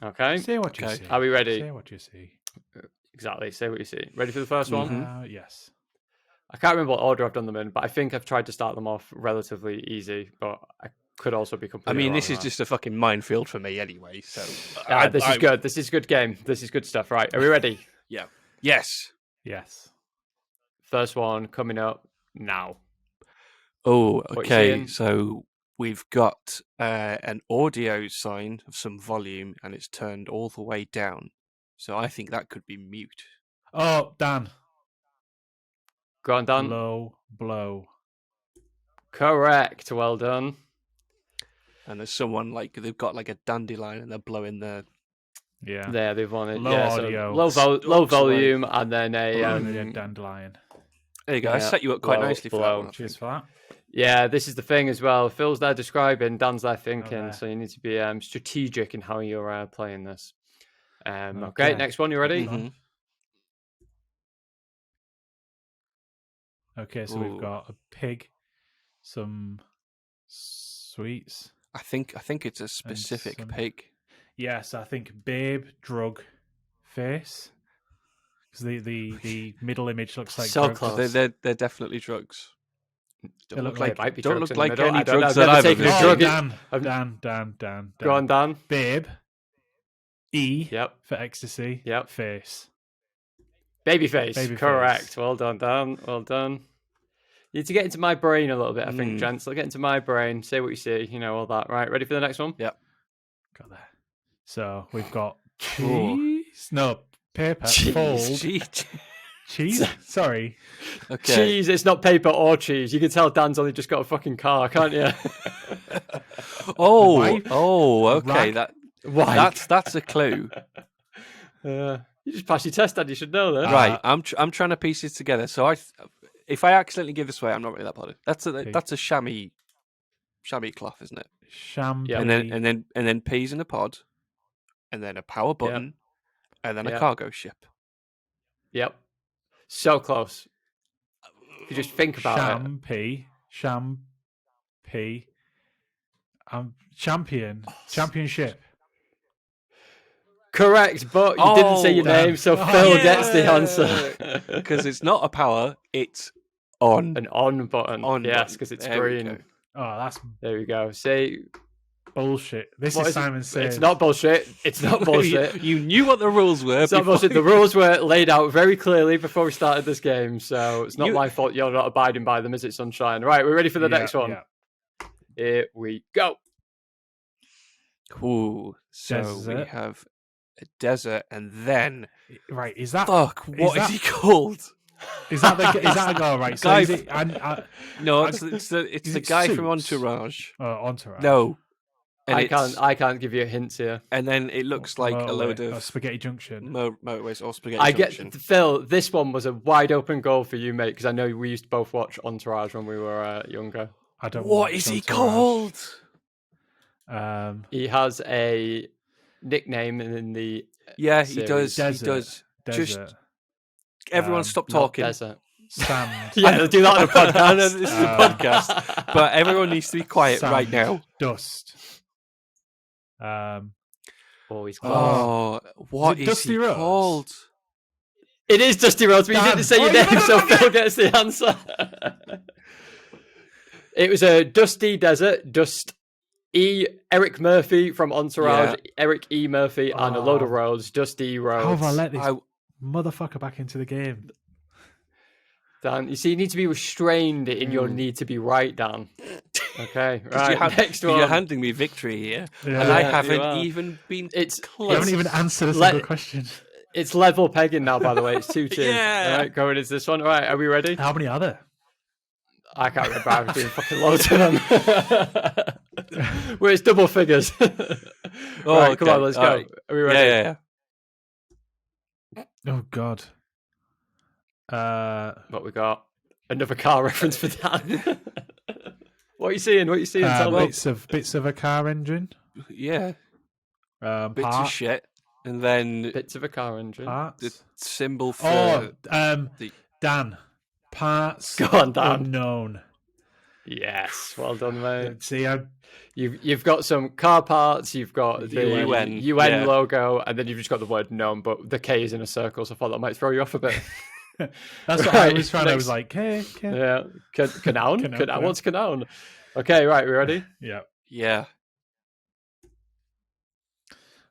Okay. Say what you Okay. see. Are we ready? Say what you see. Exactly. Say what you see. Ready for the first one? Yes. I can't remember what order I've done them in, but I think I've tried to start them off relatively easy, but I could also be completely I mean, wrong this is on just a fucking minefield for me anyway. So that. This is good. This is good game. This is good stuff. Right. Are we ready? Yeah. Yes. Yes. First one coming up now. Oh, you okay. seeing? So we've got an audio sign of some volume, and it's turned all the way down. So I think that could be mute. Oh, Dan. Go on, Dan. Low blow. Correct. Well done. And there's someone like they've got like a dandelion, and they're blowing their Yeah. There, they've won it. Low yeah, audio. So low volume, and then Blowing a a dandelion. There you go. I set you up quite blow- nicely for blow. that one. I Cheers think. for that. yeah. This is the thing as well. Phil's there describing, Dan's there thinking. there. So you need to be strategic in how you're playing this. Okay. Okay. Next one. You ready? Mhm. Okay, so Ooh. we've got a pig, some sweets. I think it's a specific some- pig. Yes, I think babe, drug, face. Because the middle image looks like So drugs. close. They're definitely drugs. They Don't look look like- like Might be don't drugs look in the like middle. any I don't know. drugs I've that never I've taken ever a Oh, drug. seen. Dan. Go on, Dan. Babe. E Yep. for ecstasy. Yep. Face. Babyface. Babyface. Correct. Well done, Dan. Well done. You need to get into my brain a little bit, I think, gents. Get into my brain. Say what you see. You know, all that. Right. Ready for the next one? Yep. Got there. So we've got Ooh. cheese. No, paper. Cheese. Fold. Cheat. Cheese. Sorry. Okay. Cheese. It's not paper or cheese. You can tell Dan's only just got a fucking car, can't you? Oh. Wipe. Oh. Okay. Rack. Why? That's a clue. You just passed your test, Dan. You should know that. Right. I'm trying to piece this together. So if I accidentally give this away, I'm not really that bothered. That's a chamois cloth, isn't it? Champagne. Yeah. And then peas in a pod, and then a power button, and then a cargo ship. Yep. So close. If you just think about it. Championship. Correct, but you didn't say your damn. name, so Oh, Phil yeah. gets the answer. Because it's not a power, it's on. An on button. On yes, button. because it's There we green. go. Oh, that's There we go. Say bullshit. This what is is it? Simon Says. It's not bullshit. It's not bullshit. You knew what the rules were. It's not before bullshit. The rules were laid out very clearly before we started this game, so it's not You- my fault you're not abiding by them, is it, Sunshine? Right, we're ready for the next one. Yeah. Here we go. Ooh, so we Desert. have a desert, and then Right, is that fuck. What is that- he called? is that a goal? Right, so Guy is it No, I- it's is the it guy from Suits? Entourage. Entourage? No, and I can't give you hints here. And then it looks like a load of Spaghetti Junction. motorways or spaghetti I junction. get Phil. This one was a wide open goal for you, mate, because I know we used to both watch Entourage when we were younger. I don't. What watch is he Entourage. called? He has a nickname in the Yeah, he series? does. He does. Just Desert. everyone stop Not talking. desert. Sand. Yeah, they'll do that on a podcast. I know this is a podcast, but everyone needs to be quiet right Sand. now. Dust. Always close. Oh, what it is Dusty he Rhodes? called? It is Dusty Rhodes, but you Dan. didn't say your Oh, name, you so motherfucker! Phil gets the answer. It was a Dusty Desert, Eric Murphy from Entourage, Eric E. Murphy, and a load of roads, Dusty Rhodes. How have I let this motherfucker back into the game? Dan, you see, you need to be restrained in your need to be right, Dan. Okay, right. Next one. You're handing me victory here, Yeah. and I Yeah, you haven't are. even been It's close. You haven't even answered a single question. It's level pegging now, by the way. It's 2-2. Yeah. All right, going into this one. All right, are we ready? How many are there? I can't remember. I was doing fucking loads of them. Well, it's double figures. Oh, right, come okay. on, let's go. All right. Are we ready? Yeah. Oh God. What we got? Another car reference for Dan. What are you seeing? What are you seeing? Tell me. bits of a car engine. Yeah. Bits Part, of shit, and then Bits of a car engine. parts. the symbol for Dan. Parts. Go on, Dan. Unknown. Yes, well done, mate. See, You've got some car parts. You've got the UN, UN logo, and then you've just got the word known, but the K is in a circle. So I thought that might throw you off a bit. that's what I was trying. I was like, hey, Yeah, Canown. Canown. What's Canown? Okay, right, we ready? yeah. yeah.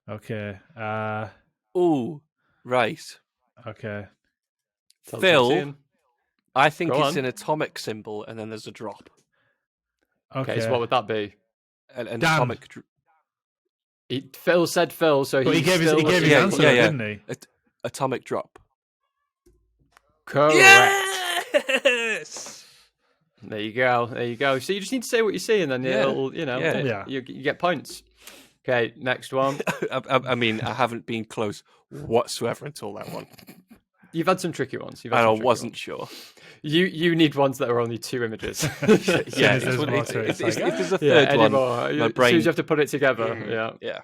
Okay. Oh, right. Okay. Tell us what you're Phil, seeing. I think Go it's on. an atomic symbol, and then there's a drop. Okay, so what would that be? An Dan. atomic. Phil said Phil, so But he gave his Yeah, answer, yeah. didn't he? Atomic drop. Correct. Yes. There you go. There you go. So you just need to say what you see, and then Yeah. it'll, Yeah. you get points. Okay, next one. I mean, I haven't been close whatsoever until that one. You've had some tricky ones. And I wasn't sure. You need ones that are only 2 images. Yeah, there's more to it, it's if like, there's a third one, anymore. my As soon brain. as you have to put it together. Yeah. Yeah.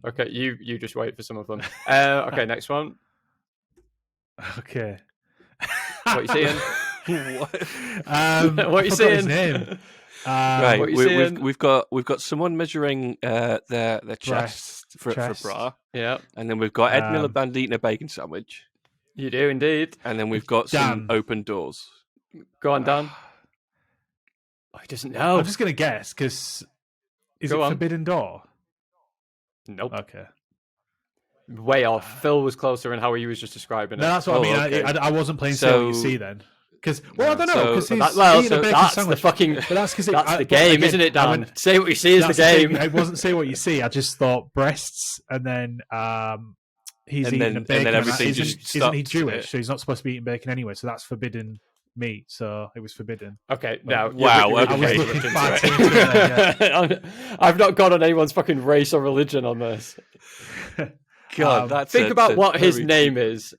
Okay, you just wait for some of them. Okay, next one. Okay. What you seeing? What? What are you I forgot seeing? his name. Right, what you seeing? we've got someone measuring their chest for chest. bra, Yeah, and then we've got Ed Um, Miliband eating a bacon sandwich, you do indeed. and then we've got some Dan. open doors. Go on, Dan. Oh, he doesn't know. I'm just gonna guess because is Go it on. Forbidden Door? Nope. Okay. Way off. Phil was closer in how he was just describing it. No, that's what Oh, I mean. okay. I wasn't playing Say What You So- See then. Because I don't know. So- Because he's Well, eating so a bacon that's sandwich. the fucking. But that's because That's the game, isn't it, Dan? Say what you see is the game. I wasn't Say What You See. I just thought breasts, and then he's And eating then- a and bacon. then and everything isn't, just isn't he stopped Jewish? it. So he's not supposed to be eating bacon anyway. So that's forbidden meat. So it was forbidden. Okay, now. Wow, you're okay. I was really looking into far it. too into it then, I've not gone on anyone's fucking race or religion on this. God, that's Think about what his name is.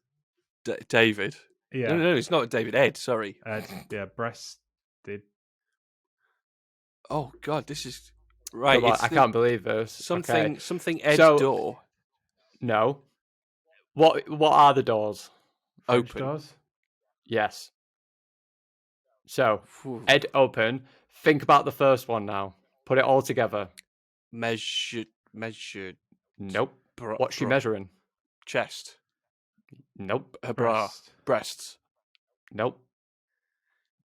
David. yeah. No, it's not David. Ed. Sorry. Yeah, breasted. Oh God, this is right. Come on, it's I can't believe this. something Okay. something Ed So- door No. What are the doors? French open. doors. Yes. So Phew. Ed open. Think about the first one now. Put it all together. Measured. Nope. Bra, What's she bra- measuring? Chest. Nope. Her bra. Breast. Breasts. Nope.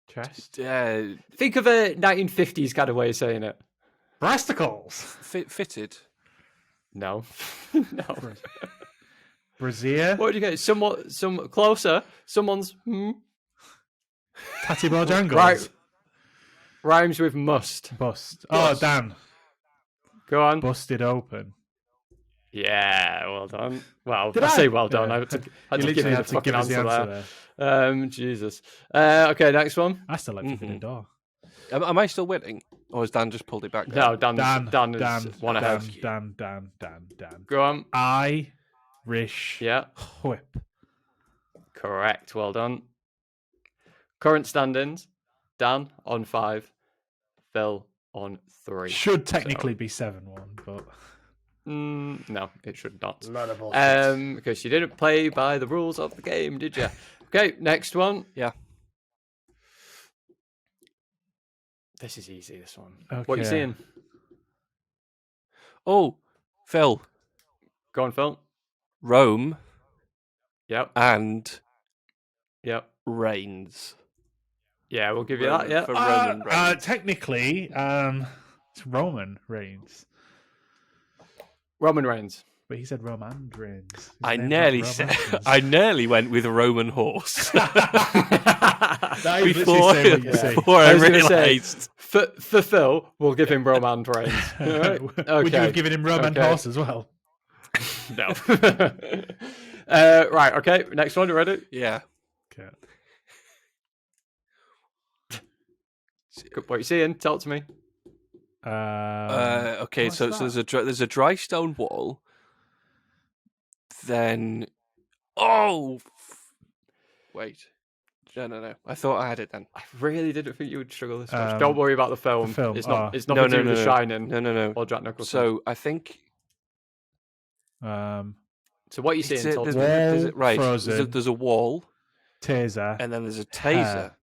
Chest. Think of a 1950s kind of way of saying it. Breasticles. Fitted. No. No. Brassiere. What did you get? Some closer. Someone's Tatty Bojangles. right. Rhymes with must. Bust. Oh, Dan. Go on. Busted open. Yeah, well done. Well, Did I I? say well done. Yeah. I had to You give you literally the had to fucking give us the answer answer there. there. Jesus. Okay, next one. I still like Forbidden Door. Am I still winning, or has Dan just pulled it back? No, Down? Dan is one ahead. Dan. Go on. Irish Yeah, whip. correct. Well done. Current standings: Dan on 5, Phil on 3. Should technically be 7-1, but No, it should not. Lot of bullshit. Because you didn't play by the rules of the game, did you? Okay, next one. Yeah. This is easy, this one. Okay. What are you seeing? Oh, Phil. Go on, Phil. Rome Yep. and Yep. Reigns. Yeah, we'll give you Roman- that, yeah. for Roman Reigns. Technically, it's Roman Reigns, Roman Reigns. but he said Roman Reigns. His I name's nearly not said. Roman. I nearly went with a Roman horse That is before, literally saying what you say. before I was gonna say, realised. For Phil, we'll give him Roman Reigns. All right? Would you Okay. have given him Roman Okay. horse as well? No. Right, okay. Next one, you ready? Yeah. Okay. What are you seeing? Tell it to me. Okay, what's so that? there's a dry stone wall. Then, wait, no. I thought I had it then. I really didn't think you would struggle this much. Um, Don't worry about the film. the film, It's not. oh. It's not No, to do no, with The no. Shining No. or Jack Nicholson. So I think Um, So what are you it's seeing? a- Tell there's, us. there's a- Wall, right. frozen. There's a wall, taser. and then there's a taser.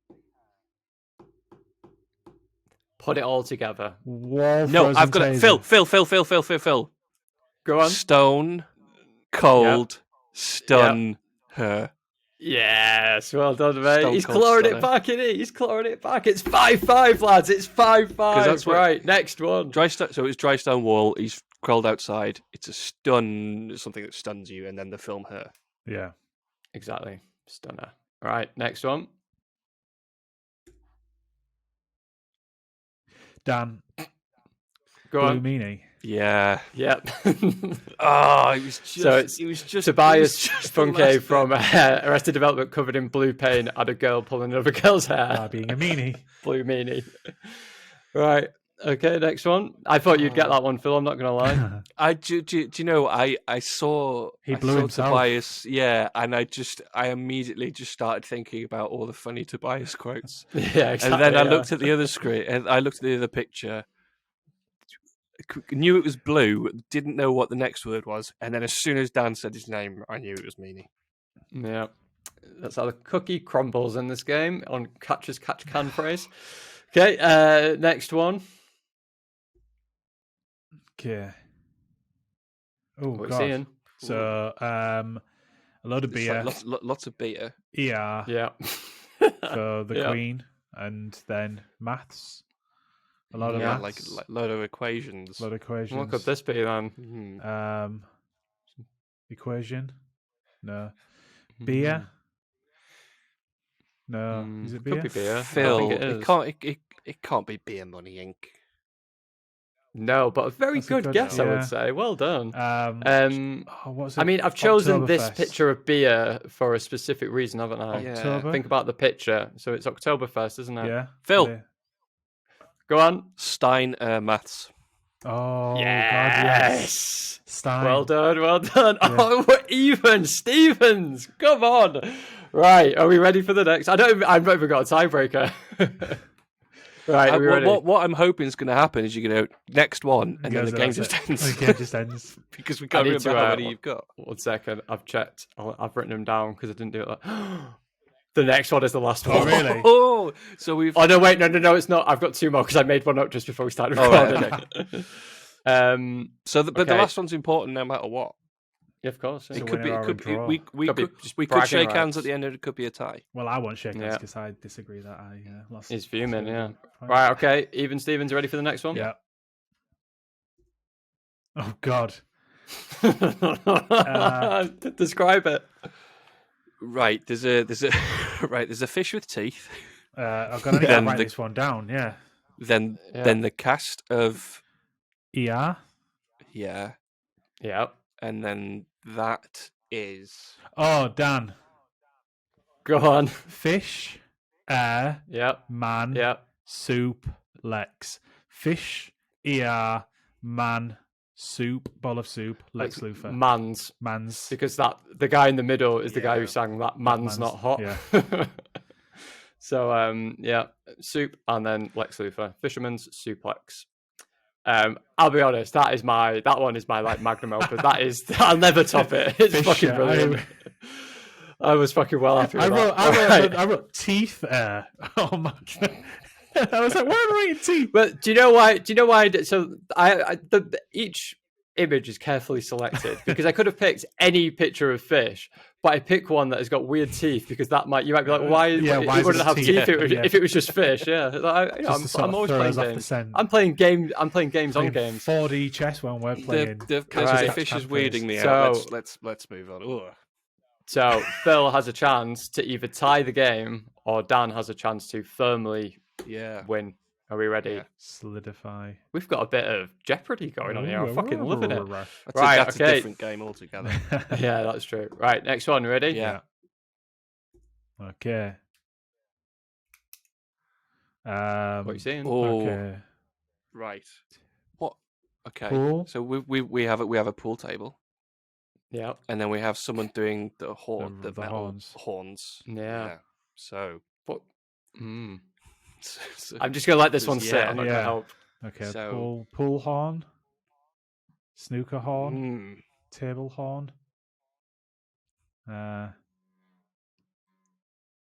Put it all together. Wall. No, frozen I've got it. taser. Phil. Go on. Stone, cold, stun her. Yes, well done, mate. Stone He's Cold clawing Stunner. it back, isn't he? He's clawing it back. It's 5-5, lads. It's 5-5. that's what- Right, next one. So it's dry stone wall. He's crawled outside. It's a stun, something that stuns you, and then the film her. Yeah. Exactly. Stunner. All right, next one. Dan. Go Blue on. Meanie. Yep. Yeah. It was just. So it's it was just Tobias it was just the Funke last from bit. Arrested Development covered in blue paint had a girl pulling another girl's hair. Being a meanie. Blue meanie. Right. Okay, next one. I thought you'd get that one, Phil. I'm not going to lie. Do you know? I saw. He I blew saw himself. Tobias. Yeah, and I immediately just started thinking about all the funny Tobias quotes, Yeah, exactly. and then I yeah. looked at the other screen, and I looked at the other picture. Knew it was blue, didn't know what the next word was, and then as soon as Dan said his name, I knew it was Meanie. Yeah. That's how the cookie crumbles in this game on catch can phrase. Okay, next one. Okay. Oh, What are you God. seeing? So, a load of It's beer. like lots of beer. ER Yeah. for the Yeah. Queen, and then maths. A lot of Yeah, maths. like load of equations. a lot of equations. What could this be then? Mhm. Equation. No. Beer. No. Is it beer? Could be beer. I Phil, think it is. it can't be Beer Money Inc. No, but a very That's a good good- guess, I yeah. would say. Well done. What's it? I mean, I've chosen this Oktoberfest. picture of beer for a specific reason, haven't I? Yeah. October? Think about the picture. So it's Oktoberfest, isn't it? Yeah. Phil. Yeah. Go on. Stein Maths. Oh, God, Yes. yes. Stein. Well done, well done. Oh, we're even. Stevens, come on. Right, are we ready for the next? I've not even got a tiebreaker. Right, are we ready? What I'm hoping is going to happen is you're going to next one, and then Goes the to game that's just it. ends. The game just ends. Because we I can't need remember to, how many you've got. 1 second, I've checked. I've written them down because I didn't do it. The next one is the last one. Oh, really? Oh, so we've. Oh no! Wait, no, it's not. I've got two more because I made one up just before we started Oh, right, recording. But the okay. last one's important no matter what. Yeah, of course. So It could be. winner It or a could. draw. We Could be could. just We could bragging shake hands rights. at the end, and it could be a tie. Well, I won't shake hands Yeah. because I disagree that I lost. He's fuming. So, Yeah. fine. Right. Okay. Even Stevens, you ready for the next one? Yeah. Oh, God. Describe it. Right. There's a There's a fish with teeth. I'm going to Then write the- this one down. Yeah. Then Yeah. the cast of ER. yeah, Yeah. and then that is Oh, Dan. Go on. Fish, air, Yeah. man, Yeah. soup, Lex. Fish, ER, man, soup, bowl of soup, Lex Luthor. Man's. Because the guy in the middle is the guy Yeah. who sang that man's not hot. Yeah. So yeah, soup and then Lex Luthor. Fisherman's suplex. I'll be honest. That one is my like magnum opus. I'll never top it. It's Fisher, fucking brilliant. I was fucking well happy with that. I wrote teeth. Oh my! I was like, why am I writing teeth? But do you know why? So each image is carefully selected because I could have picked any picture of fish, but I pick one that has got weird teeth because you might be like, why? Why it wouldn't have teeth Yeah. if it was just fish. Yeah, I'm always playing games. I'm playing games on games. 4D chess when we're playing. The fish is weirding me out. Let's move on. Ugh. So Phil has a chance to either tie the game or Dan has a chance to firmly win. Are we ready? Yeah. Solidify. We've got a bit of Jeopardy going on here. I'm fucking loving it. That's a different game altogether. Yeah, that's true. Right, next one. Ready? Yeah. Okay. What are you seeing? Okay. Right. What? Okay. Pool. So we have a pool table. Yeah. And then we have someone doing the metal horns. Yeah. So. But. I'm just gonna let this one sit. I'm not gonna help. Okay. So, pool horn, snooker horn, table horn. Are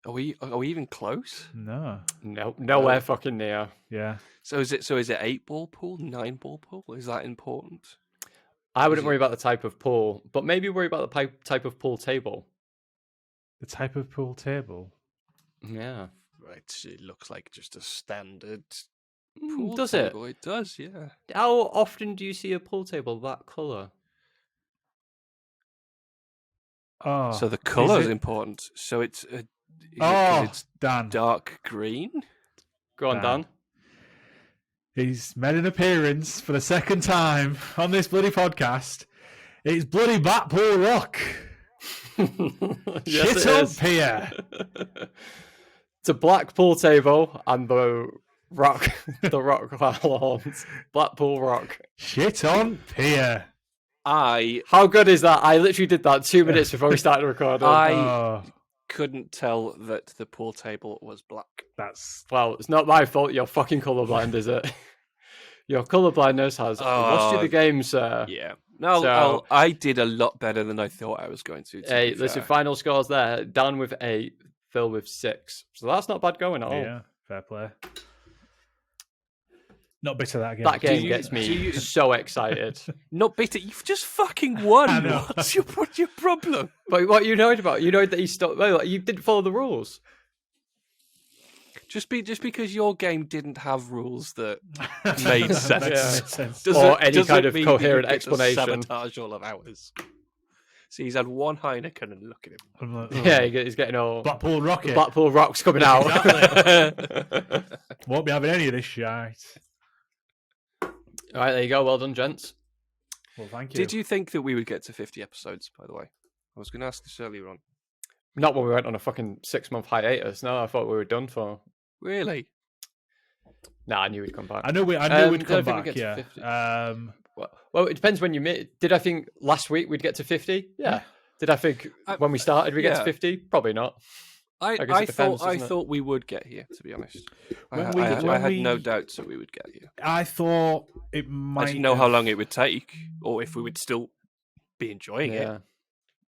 we even close? No. Nowhere fucking near. Yeah. So is it 8-ball pool, 9-ball pool? Is that important? I wouldn't worry about the type of pool, but maybe worry about the type of pool table. The type of pool table. Yeah. Right. It looks like just a standard pool does table. it? It does, yeah. How often do you see a pool table that colour? Oh. So the colour is important. So it's it's Dan. Dark green. Go on, Dan. He's made an appearance for the second time on this bloody podcast. It's bloody Blackpool Rock. Yes, Shit up here. It's a black pool table and the rock horns. Blackpool Rock. Shit on pier. How good is that? I literally did that 2 minutes before we started recording. I couldn't tell that the pool table was black. Well, it's not my fault. You're fucking colourblind, is it? Your colourblindness has lost you the game, sir. Yeah. No, I did a lot better than I thought I was going to. Hey, listen, final scores there. Dan with 8, Phil with 6. So that's not bad going at all. Yeah, fair play. Not bitter that game. That game gets me so excited. Not bitter. You've just fucking won. What's your problem? But what you know about? You know that he stopped. Well, you didn't follow the rules. Just because your game didn't have rules that made sense, or any kind of coherent explanation. Sabotage all of ours. See, he's had one Heineken and look at him. Like, yeah, he's getting all Blackpool Rocket. Blackpool Rock's coming out. Exactly. Won't be having any of this shite. All right, there you go. Well done, gents. Well, thank you. Did you think that we would get to 50 episodes, by the way? I was going to ask this earlier on. Not when we went on a fucking 6-month hiatus. No, I thought we were done for. Really? Nah, I knew we'd come back. I knew we'd come back, yeah. Well, it depends when you made. Did I think last week we'd get to 50? Yeah. Did I think when we started we'd get to 50? Probably not. I thought we would get here, to be honest. I had no doubts that we would get here. I thought it might. I didn't know how long it would take, or if we would still be enjoying it.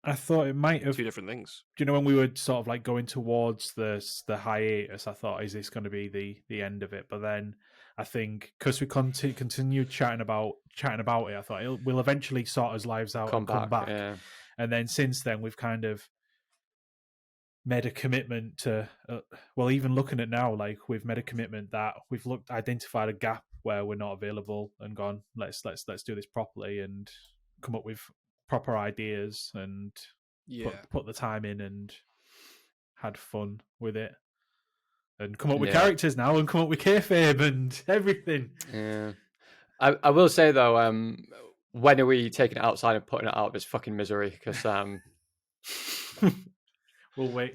I thought it might have 2 different things. Do you know when we were sort of like going towards the hiatus? I thought, is this going to be the end of it? But then I think because we continued chatting about it, I thought we'll eventually sort his lives out and come back. Yeah. And then since then, we've kind of made a commitment to. Even looking at now, like we've made a commitment that we've identified a gap where we're not available and gone. Let's do this properly and come up with proper ideas and put the time in and had fun with it and come up with characters now and come up with kayfabe and everything. Yeah, I will say though, when are we taking it outside and putting it out of its fucking misery? Because we'll wait.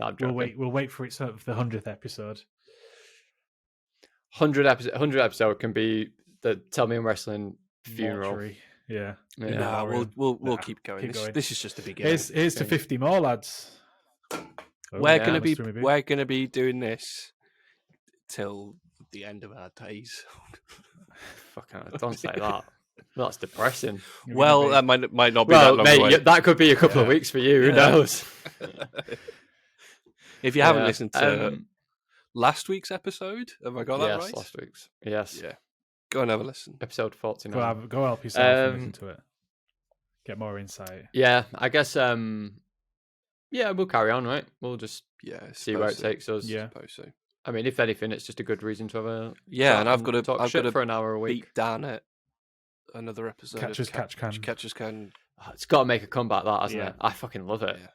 We'll wait for it sort of the 100th episode. 100 episode can be the Tell Me I'm Wrestling funeral. Mortuary. Yeah. No, we'll keep going. This is just the beginning. Here's to 50 more, lads. We're gonna be doing this till the end of our days. Fucking hell, don't say that. That's depressing. Well, that might not be that Well, long mate, away. that could be a couple of weeks for you. Who knows? If you haven't listened to last week's episode, have I got that right? Yes, last week's. Yes. Yeah. Go and have a listen. Episode 49. Go help yourself and listen to it. Get more insight. Yeah, I guess. We'll carry on, right? We'll just see where it takes us. Yeah. I suppose so. I mean, if anything, it's just a good reason to have a and I've got to talk shit for an hour a week. Beat Dan at another episode. Catch can. Oh, it's got to make a comeback, that hasn't Yeah. it? I fucking love it. Yeah.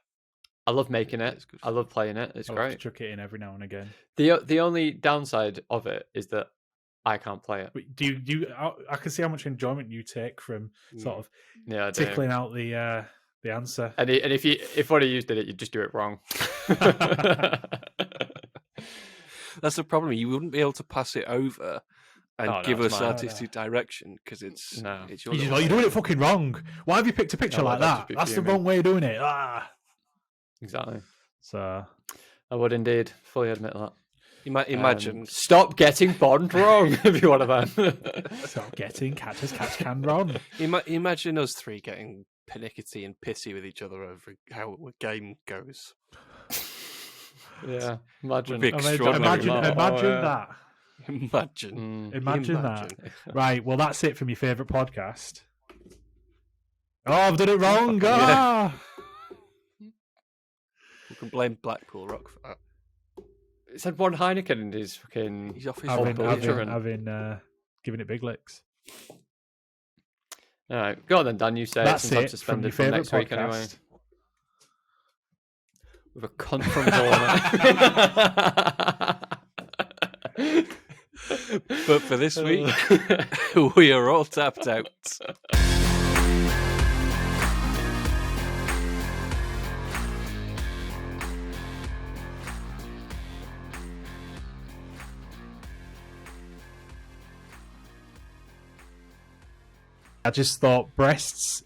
I love making it. It's good I love playing it. It's I'll great. chuck it in every now and again. The only downside of it is that I can't play it. Wait, do you? I can see how much enjoyment you take from sort of Yeah, I do. tickling out the answer. And if one of you did it, you'd just do it wrong. That's the problem. You wouldn't be able to pass it over and give us artistic direction because it's your. You're doing it fucking wrong. Why have you picked a picture like that? That's the wrong way of doing it. Exactly. So I would indeed fully admit that. Imagine. Stop getting Bond wrong if you're one of them. stop getting catch can wrong. Imagine us three getting pernickety and pissy with each other over how a game goes. Yeah, imagine Big extraordinary. Imagine that. Imagine that. Right, well, that's it from your favourite podcast. Oh, I've done it wrong. We can blame Blackpool Rock for that. It said one Heineken and he's fucking. He's off his Having rocker. giving it big licks. All right, go on then, Dan. You say That's since I'm it from your suspended from favourite next week anyway. podcast. With a cunt from Dormer. But for this week, we are all tapped out. I just thought breasts